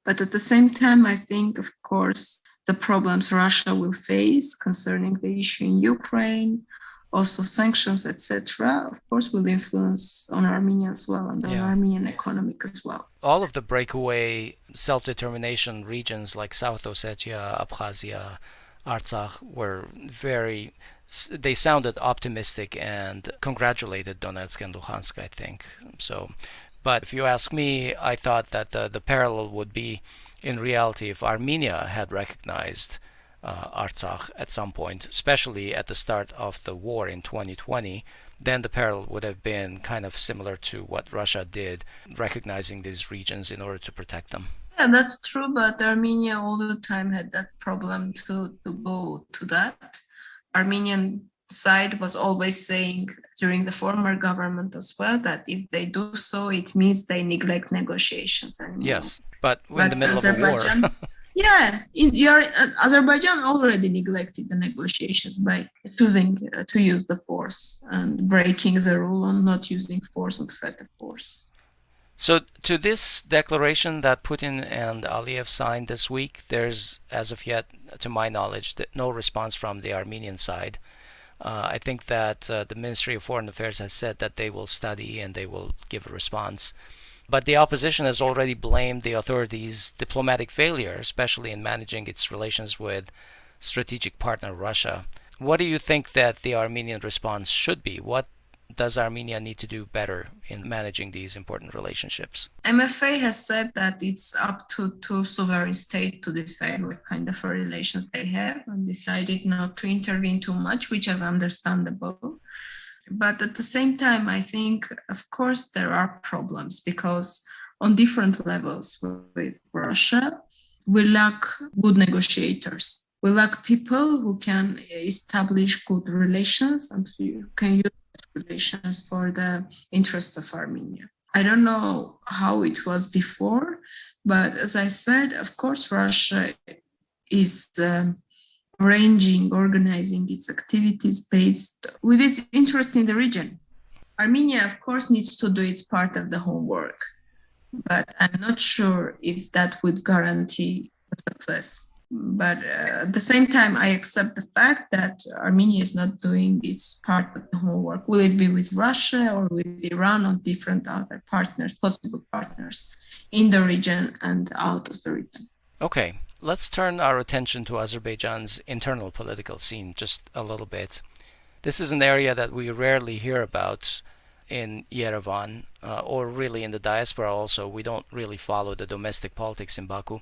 But at the same time, I think, of course, the problems Russia will face concerning the issue in Ukraine, also sanctions, etc., of course, will influence on Armenia as well and on Armenian economic as well.
All of the breakaway self-determination regions like South Ossetia, Abkhazia, Artsakh were they sounded optimistic and congratulated Donetsk and Luhansk, I think. So, but if you ask me, I thought that the parallel would be in reality if Armenia had recognized Artsakh at some point, especially at the start of the war in 2020, then the parallel would have been kind of similar to what Russia did, recognizing these regions in order to protect them.
Yeah, that's true, but Armenia all the time had that problem to go to that. Armenian side was always saying during the former government as well that if they do so, it means they neglect negotiations.
Yes, but we're in the middle of a war.
Yeah, Azerbaijan already neglected the negotiations by choosing to use the force and breaking the rule on not using force and threat of force.
So to this declaration that Putin and Aliyev signed this week, there's, as of yet, to my knowledge, no response from the Armenian side. I think that the Ministry of Foreign Affairs has said that they will study and they will give a response. But the opposition has already blamed the authorities' diplomatic failure, especially in managing its relations with strategic partner Russia. What do you think that the Armenian response should be? What does Armenia need to do better in managing these important relationships?
MFA has said that it's up to sovereign state to decide what kind of relations they have and decided not to intervene too much, which is understandable. But at the same time, I think, of course, there are problems because on different levels with Russia, we lack good negotiators. We lack people who can establish good relations and who can use relations for the interests of Armenia. I don't know how it was before, but as I said, of course, Russia is organizing its activities based with its interest in the region. Armenia, of course, needs to do its part of the homework, but I'm not sure if that would guarantee success. But at the same time, I accept the fact that Armenia is not doing its part of the homework. Will it be with Russia or with Iran or different other partners, possible partners in the region and out of the region?
Okay. Let's turn our attention to Azerbaijan's internal political scene just a little bit. This is an area that we rarely hear about in Yerevan, or really in the diaspora also. We don't really follow the domestic politics in Baku.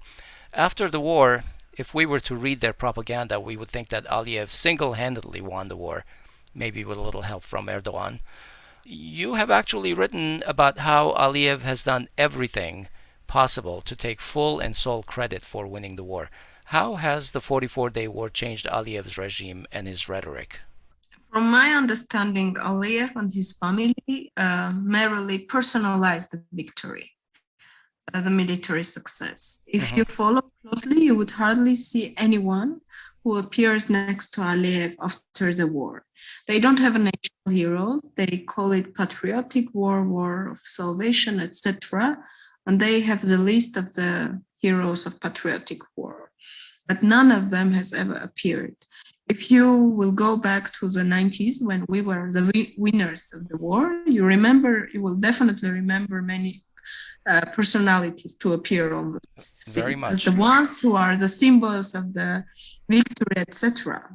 After the war, if we were to read their propaganda, we would think that Aliyev single-handedly won the war, maybe with a little help from Erdogan. You have actually written about how Aliyev has done everything possible to take full and sole credit for winning the war. How has the 44-day war changed Aliyev's regime and his rhetoric?
From my understanding, Aliyev and his family merely personalized the victory, the military success. If you follow closely, you would hardly see anyone who appears next to Aliyev after the war. They don't have a national hero. They call it patriotic war of salvation, etc. And they have the list of the heroes of patriotic war. But none of them has ever appeared. If you will go back to the 90s when we were the winners of the war, you will definitely remember many personalities to appear on the scene.
Very much.
As the ones who are the symbols of the victory, etc.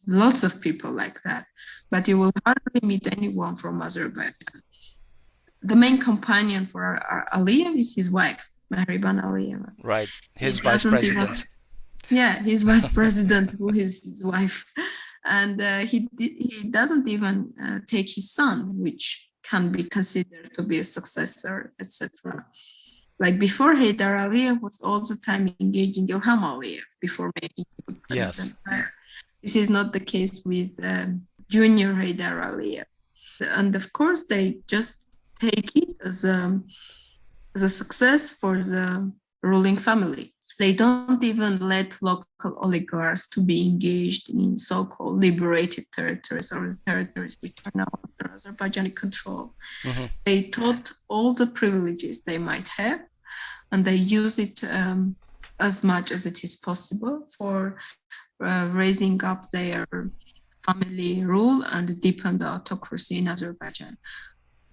Lots of people like that. But you will hardly meet anyone from Azerbaijan. The main companion for Aliyev is his wife, Mahriban Aliyev.
Right, his vice president.
His vice president, who is his wife. And he doesn't even take his son, which can be considered to be a successor, etc. Like before, Haydar Aliyev was all the time engaging Ilham Aliyev before making him president. Yes. This is not the case with junior Haydar Aliyev. And of course, they just take it as a success for the ruling family. They don't even let local oligarchs to be engaged in so-called liberated territories or territories which are now under Azerbaijani control. They taught all the privileges they might have, and they use it as much as it is possible for raising up their family rule and deepen the autocracy in Azerbaijan.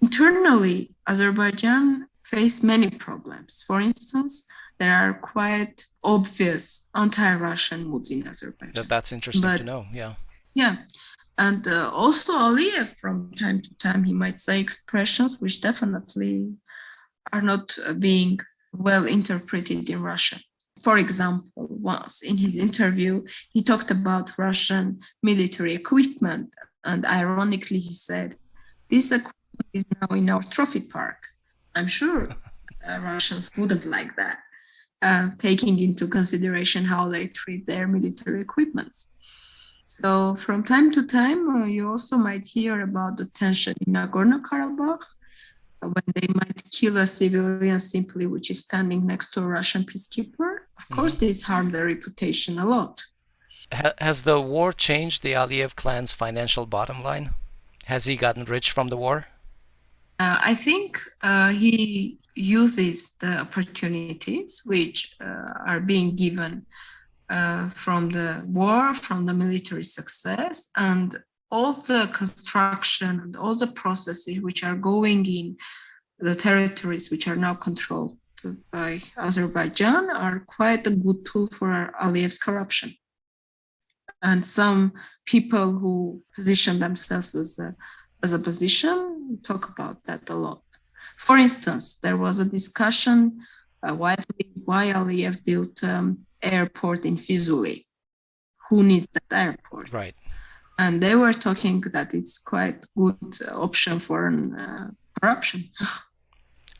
Internally, Azerbaijan face many problems. For instance, there are quite obvious anti-Russian moods in Azerbaijan.
That's interesting to know. Yeah.
Yeah. And also Aliyev, from time to time, he might say expressions which definitely are not being well interpreted in Russia. For example, once in his interview, he talked about Russian military equipment. And ironically, he said, this equipment is now in our trophy park. I'm sure Russians wouldn't like that, taking into consideration how they treat their military equipments. So from time to time, you also might hear about the tension in Nagorno Karabakh, when they might kill a civilian simply which is standing next to a Russian peacekeeper. Of course, this harmed their reputation a lot.
Has the war changed the Aliyev clan's financial bottom line? Has he gotten rich from the war?
I think he uses the opportunities which are being given from the war, from the military success, and all the construction and all the processes which are going in the territories which are now controlled by Azerbaijan are quite a good tool for Aliyev's corruption. And some people who position themselves as a position talk about that a lot. For instance, there was a discussion widely why Aliyev built airport in Fizuli. Who needs that airport?
Right.
And they were talking that it's quite good option for corruption.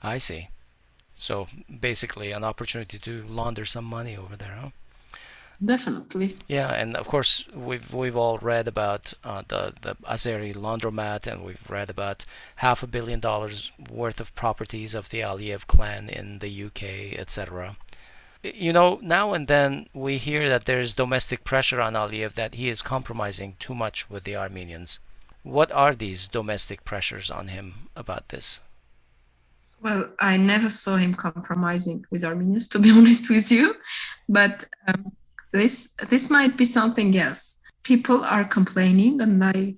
I see. So basically an opportunity to launder some money over there, huh?
Definitely.
Yeah, and of course we've all read about the Azeri laundromat, and we've read about $500 million worth of properties of the Aliyev clan in the UK, etc. You know, now and then we hear that there's domestic pressure on Aliyev, that he is compromising too much with the Armenians. What are these domestic pressures on him about this?
Well, I never saw him compromising with Armenians, to be honest with you, but this might be something else. People are complaining, and I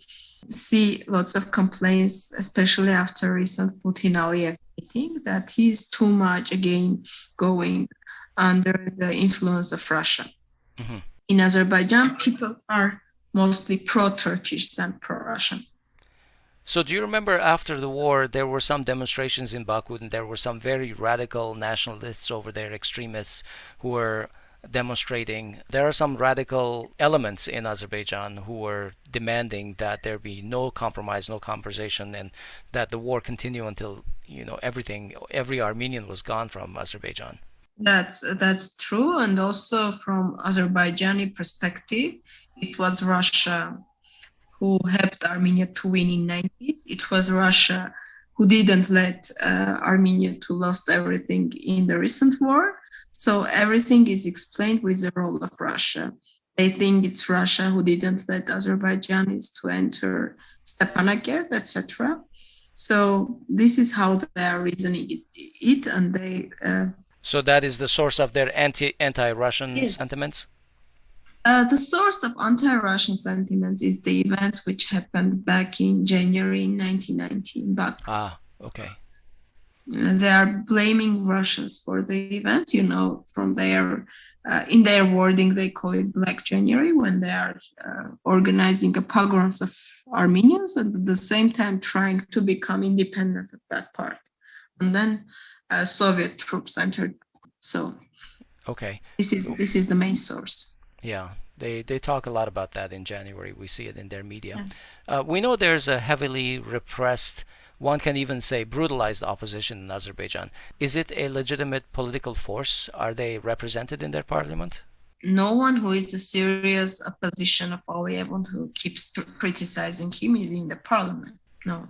see lots of complaints, especially after recent Putin-Aliyev meeting, that he's too much again going under the influence of Russia. Mm-hmm. In Azerbaijan, people are mostly pro-Turkish than pro-Russian.
So do you remember after the war there were some demonstrations in Baku, and there were some very radical nationalists over there, extremists, who were demonstrating? There are some radical elements in Azerbaijan who were demanding that there be no compromise, no conversation, and that the war continue until, you know, every Armenian was gone from Azerbaijan.
That's true, and also from Azerbaijani perspective, it was Russia who helped Armenia to win in 90s. It was Russia who didn't let Armenia to lose everything in the recent war. So everything is explained with the role of Russia. They think it's Russia who didn't let Azerbaijanis to enter Stepanakert, etc. So this is how they are reasoning it, and they.
So that is the source of their anti-Russian sentiments?
The source of anti-Russian sentiments is the events which happened back in January 1990 in Baku.
Ah, okay.
They are blaming Russians for the events, you know, from their, in their wording, they call it Black January, when they are organizing a pogroms of Armenians and at the same time trying to become independent of that part. And then Soviet troops entered. So
okay,
this is the main source.
Yeah, they talk a lot about that in January. We see it in their media. Yeah. We know there's a heavily repressed, one can even say brutalized opposition in Azerbaijan. Is it a legitimate political force? Are they represented in their parliament?
No one who is a serious opposition of Aliyev and who keeps criticizing him is in the parliament. No.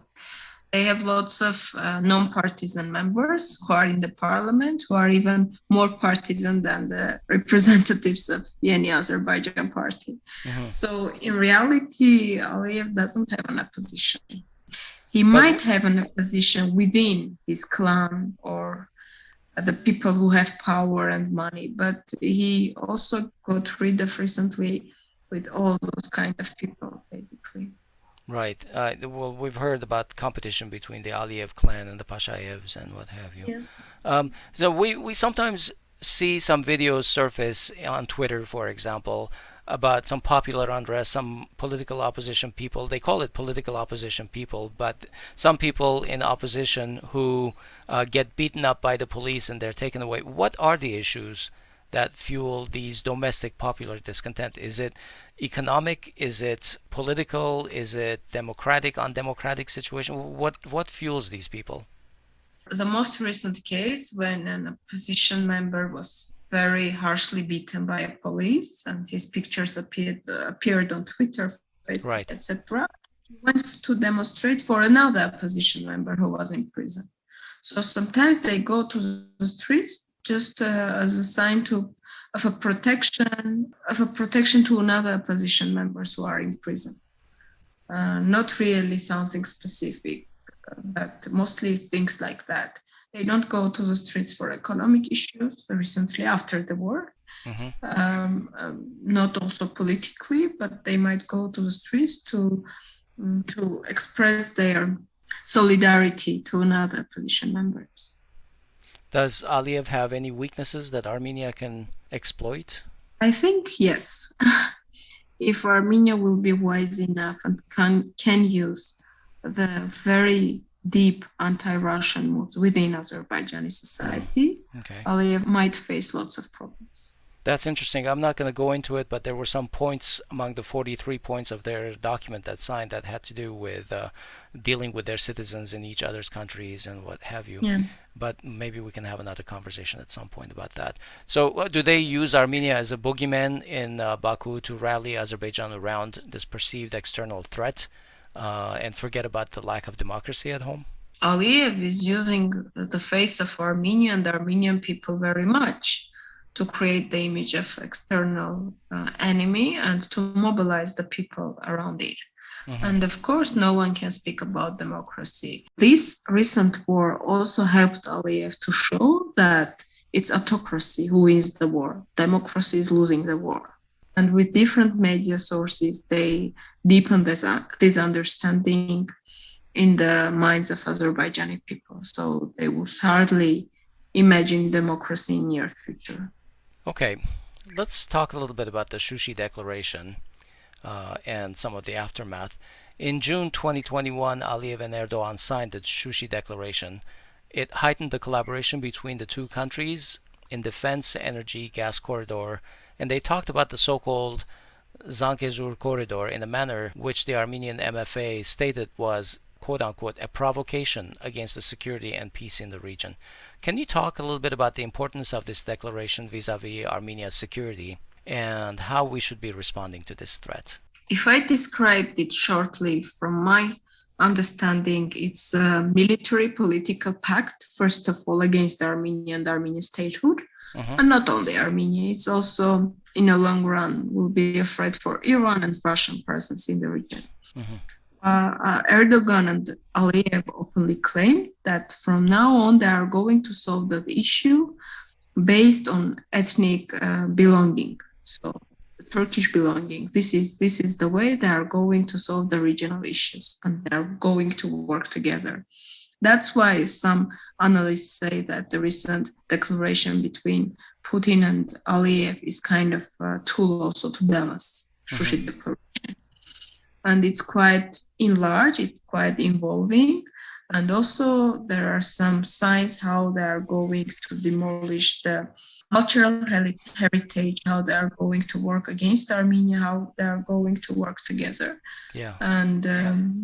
They have lots of non-partisan members who are in the parliament, who are even more partisan than the representatives of any Azerbaijan party. Mm-hmm. So in reality, Aliyev doesn't have an opposition. He might have an opposition within his clan or the people who have power and money. But he also got rid of recently with all those kind of people, basically.
Right. Well, we've heard about competition between the Aliyev clan and the Pashayevs and what have you.
Yes.
So we sometimes see some videos surface on Twitter, for example, about some popular unrest, some political opposition people. They call it political opposition people, but some people in opposition who get beaten up by the police and they're taken away. What are the issues that fuel these domestic popular discontent? Is it economic? Is it political? Is it democratic, undemocratic situation? What fuels these people?
The most recent case, when an opposition member was very harshly beaten by a police and his pictures appeared on Twitter, Facebook,
Right.
etc., he went to demonstrate for another opposition member who was in prison. So sometimes they go to the streets just as a sign of a protection to another opposition members who are in prison. Not really something specific, but mostly things like that. They don't go to the streets for economic issues recently after the war, not also politically, but they might go to the streets to express their solidarity to another opposition members.
Does Aliyev have any weaknesses that Armenia can exploit?
I think yes. If Armenia will be wise enough and can use the very deep anti-Russian moods within Azerbaijani society, Aliyev might face lots of problems.
That's interesting. I'm not going to go into it, but there were some points among the 43 points of their document that signed that had to do with dealing with their citizens in each other's countries and what have you.
Yeah.
But maybe we can have another conversation at some point about that. So do they use Armenia as a boogeyman in Baku to rally Azerbaijan around this perceived external threat and forget about the lack of democracy at home?
Aliyev is using the face of Armenia and the Armenian people very much to create the image of external enemy and to mobilize the people around it. And of course, no one can speak about democracy. This recent war also helped Aliyev to show that it's autocracy who wins the war. Democracy is losing the war. And with different media sources, they deepen this understanding in the minds of Azerbaijani people. So they would hardly imagine democracy in near future.
Okay, let's talk a little bit about the Shushi Declaration and some of the aftermath. In June 2021, Aliyev and Erdogan signed the Shushi Declaration. It heightened the collaboration between the two countries in defense, energy, gas corridor, and they talked about the so-called Zangezur corridor in a manner which the Armenian MFA stated was, quote-unquote, a provocation against the security and peace in the region. Can you talk a little bit about the importance of this declaration vis-a-vis Armenia's security and how we should be responding to this threat?
If I described it shortly, from my understanding, it's a military political pact, first of all, against Armenia and Armenian statehood. And not only Armenia, it's also, in the long run, will be a threat for Iran and Russian presence in the region. Erdogan and Aliyev openly claimed that from now on they are going to solve the issue based on ethnic belonging. So Turkish belonging. This is the way they are going to solve the regional issues, and they are going to work together. That's why some analysts say that the recent declaration between Putin and Aliyev is kind of a tool also to balance Shushi declaration. And it's quite enlarged, it's quite involving. And also there are some signs how they are going to demolish the cultural heritage, how they are going to work against Armenia, how they are going to work together.
Yeah.
And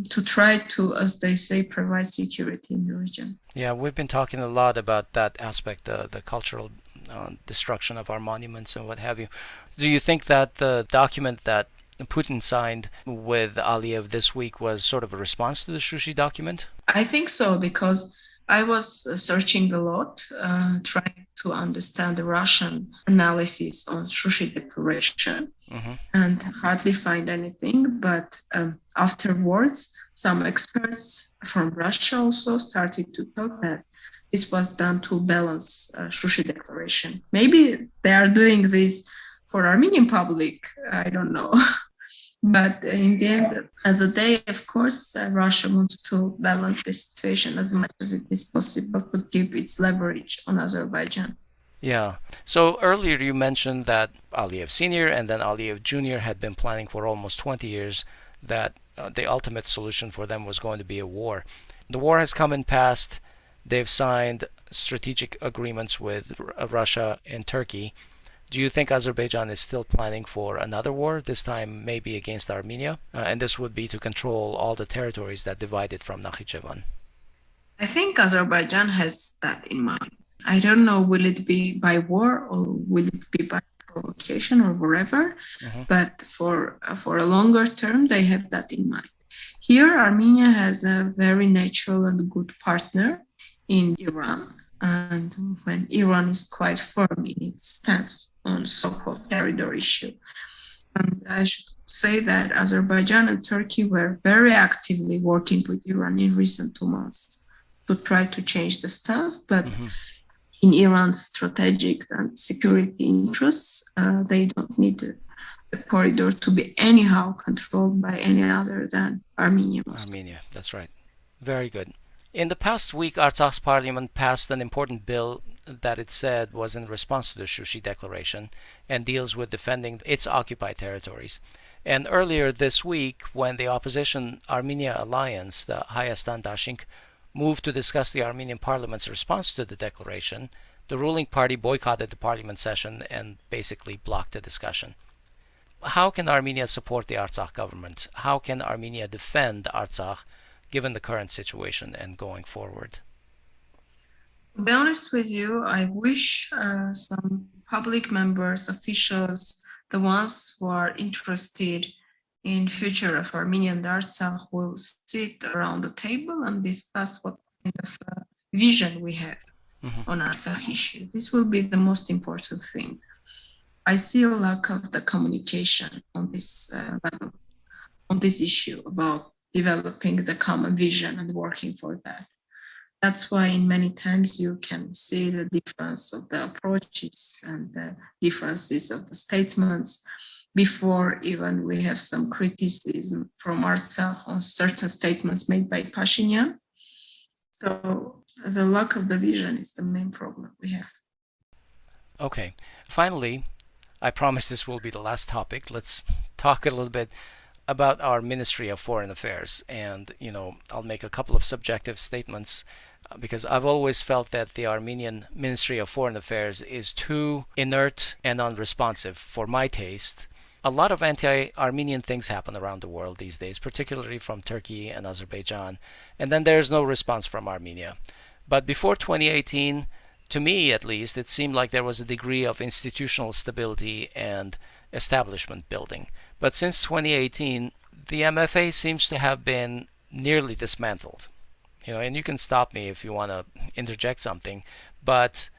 to try to, as they say, provide security in the region.
Yeah, we've been talking a lot about that aspect, the cultural destruction of our monuments and what have you. Do you think that the document that Putin signed with Aliyev this week was sort of a response to the Shushi document?
I think so, because I was searching a lot, trying to understand the Russian analysis on Shushi declaration, and hardly find anything. But afterwards, some experts from Russia also started to talk that this was done to balance Shushi declaration. Maybe they are doing this for Armenian public, I don't know. But in the end of the day, of course, Russia wants to balance the situation as much as it is possible to keep its leverage on Azerbaijan.
Yeah. So earlier you mentioned that Aliyev Sr. and then Aliyev Jr. had been planning for almost 20 years that the ultimate solution for them was going to be a war. The war has come and passed. They've signed strategic agreements with Russia and Turkey. Do you think Azerbaijan is still planning for another war, this time maybe against Armenia? And this would be to control all the territories that divide it from Nakhichevan.
I think Azerbaijan has that in mind. I don't know, will it be by war or will it be by provocation or whatever, but for a longer term, they have that in mind. Here, Armenia has a very natural and good partner in Iran, and when Iran is quite firm in its stance on so-called territory issue. And I should say that Azerbaijan and Turkey were very actively working with Iran in recent 2 months to try to change the stance, but in Iran's strategic and security interests, they don't need the corridor to be anyhow controlled by any other than Armenia.
Armenia, that's right. Very good. In the past week, Artsakh's parliament passed an important bill that it said was in response to the Shushi Declaration and deals with defending its occupied territories. And earlier this week, when the opposition Armenia Alliance, the Hayastan Dashink, moved to discuss the Armenian parliament's response to the declaration, the ruling party boycotted the parliament session and basically blocked the discussion. How can Armenia support the Artsakh government? How can Armenia defend Artsakh given the current situation and going forward?
To be honest with you, I wish some public members, officials, the ones who are interested in future of Armenia and Artsakh will sit around the table and discuss what kind of vision we have on Artsakh issue. This will be the most important thing. I see a lack of the communication on this level, on this issue about developing the common vision and working for that. That's why in many times you can see the difference of the approaches and the differences of the statements before even we have some criticism from Artsakh on certain statements made by Pashinyan. So the lack of the vision is the main problem we have.
Okay. Finally, I promise this will be the last topic. Let's talk a little bit about our Ministry of Foreign Affairs. And, I'll make a couple of subjective statements because I've always felt that the Armenian Ministry of Foreign Affairs is too inert and unresponsive for my taste. A lot of anti-Armenian things happen around the world these days, particularly from Turkey and Azerbaijan, and then there's no response from Armenia. But before 2018, to me at least, it seemed like there was a degree of institutional stability and establishment building. But since 2018, the MFA seems to have been nearly dismantled. And you can stop me if you want to interject something, but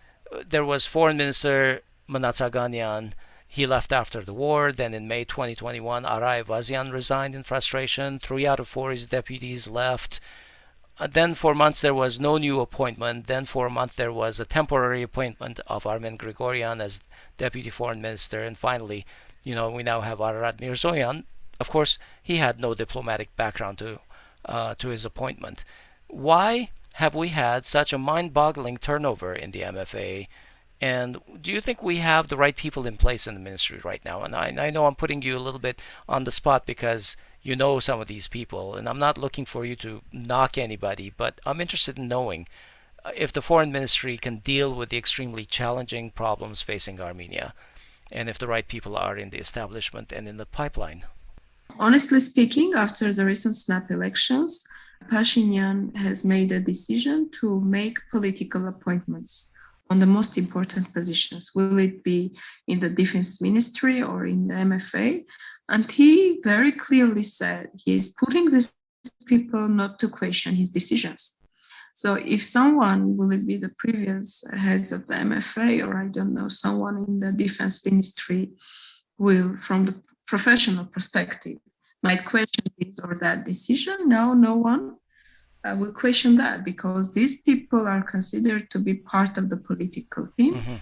there was Foreign Minister Manatsaganyan. He left after the war. Then in May 2021, Aray Vazian resigned in frustration. 3 out of 4 his deputies left. Then for months there was no new appointment. Then for a month there was a temporary appointment of Armen Grigoryan as deputy foreign minister. And finally, we now have Ararat Mirzoyan. Of course, he had no diplomatic background to his appointment. Why have we had such a mind-boggling turnover in the MFA? And do you think we have the right people in place in the ministry right now? And I know I'm putting you a little bit on the spot because you know some of these people, and I'm not looking for you to knock anybody, but I'm interested in knowing if the foreign ministry can deal with the extremely challenging problems facing Armenia, and if the right people are in the establishment and in the pipeline.
Honestly speaking, after the recent snap elections, Pashinyan has made a decision to make political appointments on the most important positions. Will it be in the defense ministry or in the MFA? And he very clearly said he is putting these people not to question his decisions. So if someone, will it be the previous heads of the MFA or I don't know, someone in the defense ministry will, from the professional perspective, might question this or that decision? No one. we question that because these people are considered to be part of the political team,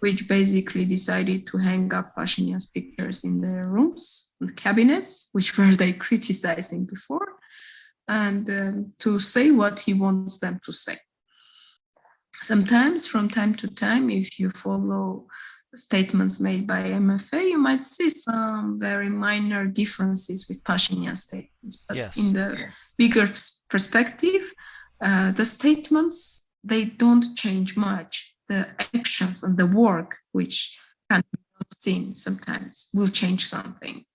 which basically decided to hang up Pashinyan's pictures in their rooms, and cabinets, which were they criticizing before, and to say what he wants them to say. Sometimes, from time to time, if you follow statements made by MFA, you might see some very minor differences with Pashinyan statements. But in the bigger perspective, the statements, they don't change much. The actions and the work, which can be seen sometimes, will change something.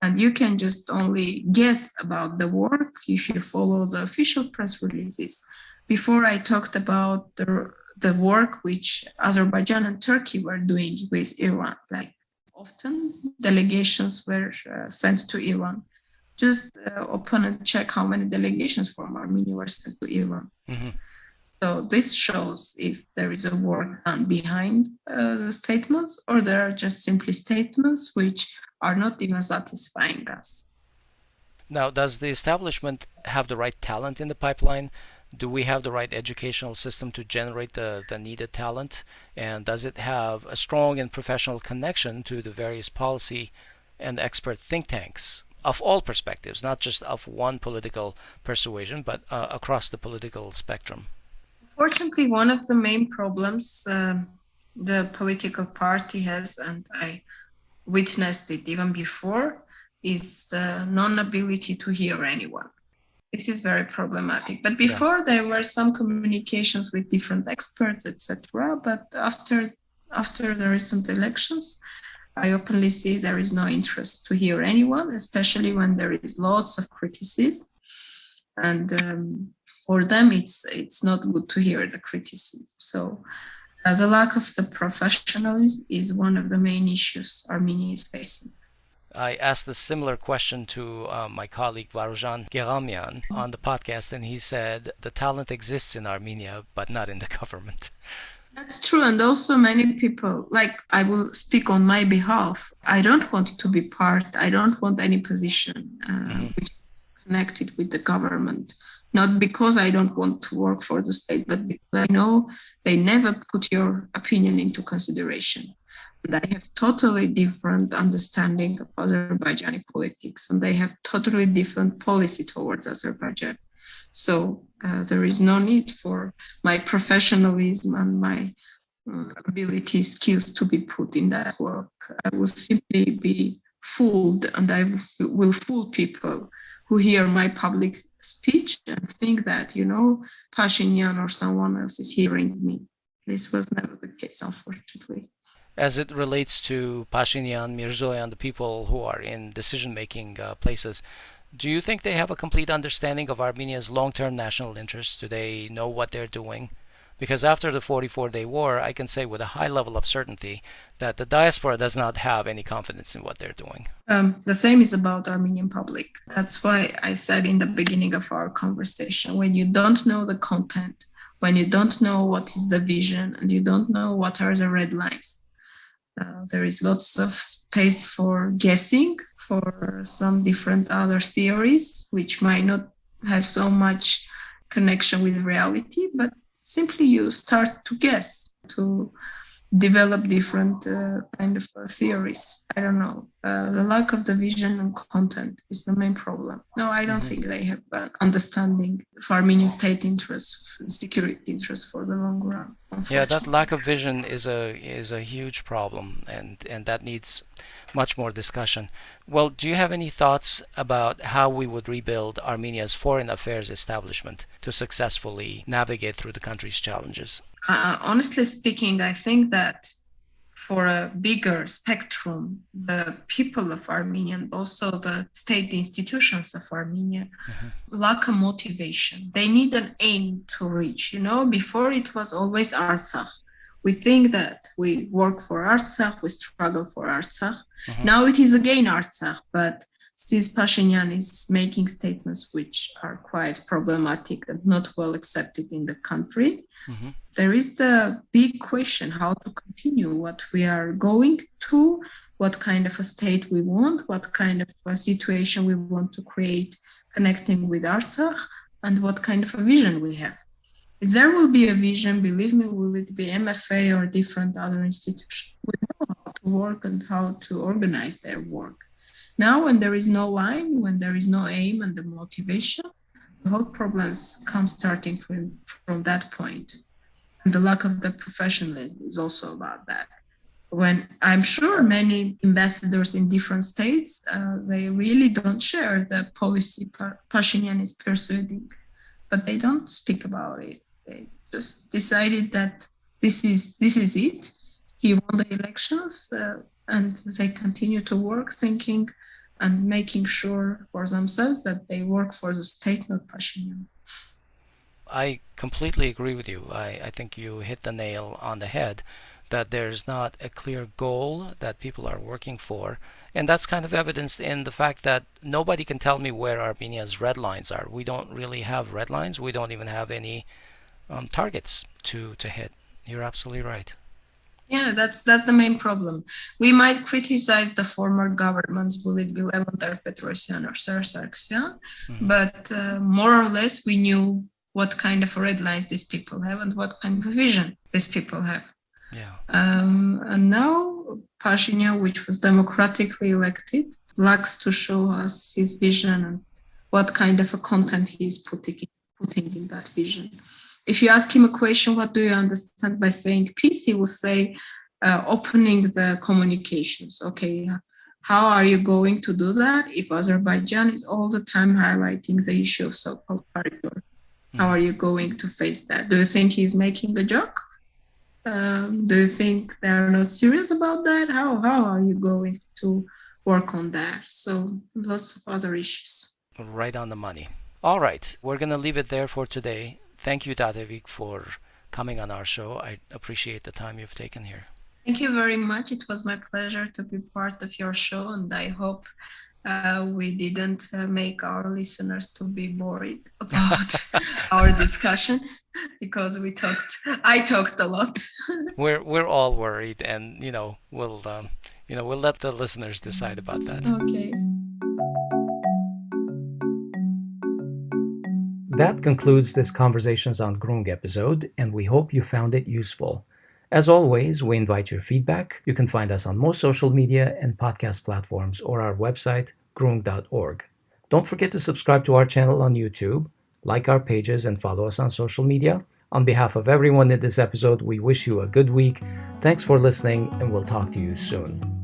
And you can just only guess about the work if you follow the official press releases. Before I talked about the work which Azerbaijan and Turkey were doing with Iran. Like often delegations were sent to Iran. Just open and check how many delegations from Armenia were sent to Iran. So this shows if there is a work done behind the statements, or there are just simply statements which are not even satisfying us.
Now, does the establishment have the right talent in the pipeline? Do we have the right educational system to generate the needed talent? And does it have a strong and professional connection to the various policy and expert think tanks of all perspectives, not just of one political persuasion, but across the political spectrum?
Fortunately, one of the main problems the political party has, and I witnessed it even before, is the non-ability to hear anyone. This is very problematic. But before there were some communications with different experts, etc. But after the recent elections, I openly see there is no interest to hear anyone, especially when there is lots of criticism. And for them, it's not good to hear the criticism. So the lack of the professionalism is one of the main issues Armenia is facing.
I asked a similar question to my colleague Varujan Geramyan on the podcast, and he said the talent exists in Armenia, but not in the government.
That's true. And also many people, like I will speak on my behalf, I don't want to be part, I don't want any position which is connected with the government. Not because I don't want to work for the state, but because I know they never put your opinion into consideration. And I have totally different understanding of Azerbaijani politics, and they have totally different policy towards Azerbaijan. So there is no need for my professionalism and my ability, skills to be put in that work. I will simply be fooled, and I will fool people who hear my public speech and think that, Pashinyan or someone else is hearing me. This was never the case, unfortunately.
As it relates to Pashinyan, Mirzoyan, the people who are in decision-making places, do you think they have a complete understanding of Armenia's long-term national interests? Do they know what they're doing? Because after the 44-day war, I can say with a high level of certainty that the diaspora does not have any confidence in what they're doing.
The same is about Armenian public. That's why I said in the beginning of our conversation, when you don't know the content, when you don't know what is the vision, and you don't know what are the red lines, there is lots of space for guessing, for some different other theories, which might not have so much connection with reality, but simply you start to guess, to develop different kind of theories. I don't know. The lack of the vision and content is the main problem. No, I don't think they have an understanding of Armenian state interests, security interests for the long run.
Yeah, that lack of vision is a huge problem, and that needs much more discussion. Well, do you have any thoughts about how we would rebuild Armenia's foreign affairs establishment to successfully navigate through the country's challenges?
Honestly speaking, I think that for a bigger spectrum, the people of Armenia and also the state institutions of Armenia lack a motivation. They need an aim to reach. Before it was always Artsakh. We think that we work for Artsakh, we struggle for Artsakh. Now it is again Artsakh, but since Pashinyan is making statements which are quite problematic and not well accepted in the country, there is the big question how to continue, what we are going to, what kind of a state we want, what kind of a situation we want to create connecting with Artsakh, and what kind of a vision we have. If there will be a vision, believe me, will it be MFA or different other institutions? We know how to work and how to organize their work. Now, when there is no line, when there is no aim and the motivation, the whole problems come starting from that point. And the lack of the professionalism is also about that. When I'm sure many ambassadors in different states, they really don't share the policy Pashinyan is pursuing, but they don't speak about it. They just decided that this is it. He won the elections, and they continue to work, thinking and making sure for themselves that they work for the state, not Pashinyan.
I completely agree with you. I think you hit the nail on the head, that there's not a clear goal that people are working for. And that's kind of evidenced in the fact that nobody can tell me where Armenia's red lines are. We don't really have red lines. We don't even have any targets to hit. You're absolutely right.
Yeah, that's the main problem. We might criticize the former governments, will it be Tatev Bedrossian or Sargsyan, but more or less we knew what kind of red lines these people have and what kind of vision these people have.
Yeah.
And now Pashinyan, which was democratically elected, lacks to show us his vision and what kind of a content he is putting in that vision. If you ask him a question, what do you understand by saying peace? He will say, opening the communications. Okay, how are you going to do that if Azerbaijan is all the time highlighting the issue of so-called corridor? How are you going to face that? Do you think he's making a joke? Do you think they're not serious about that? How are you going to work on that? So lots of other issues.
Right on the money. All right, we're going to leave it there for today. Thank you, Tatev, for coming on our show. I appreciate the time you've taken here.
Thank you very much. It was my pleasure to be part of your show, and I hope we didn't make our listeners to be worried about our discussion, because I talked a lot.
We're all worried, and we'll let the listeners decide about that.
Okay.
That concludes this Conversations on Grung episode, and we hope you found it useful. As always, we invite your feedback. You can find us on most social media and podcast platforms or our website, grung.org. Don't forget to subscribe to our channel on YouTube, like our pages, and follow us on social media. On behalf of everyone in this episode, we wish you a good week. Thanks for listening, and we'll talk to you soon.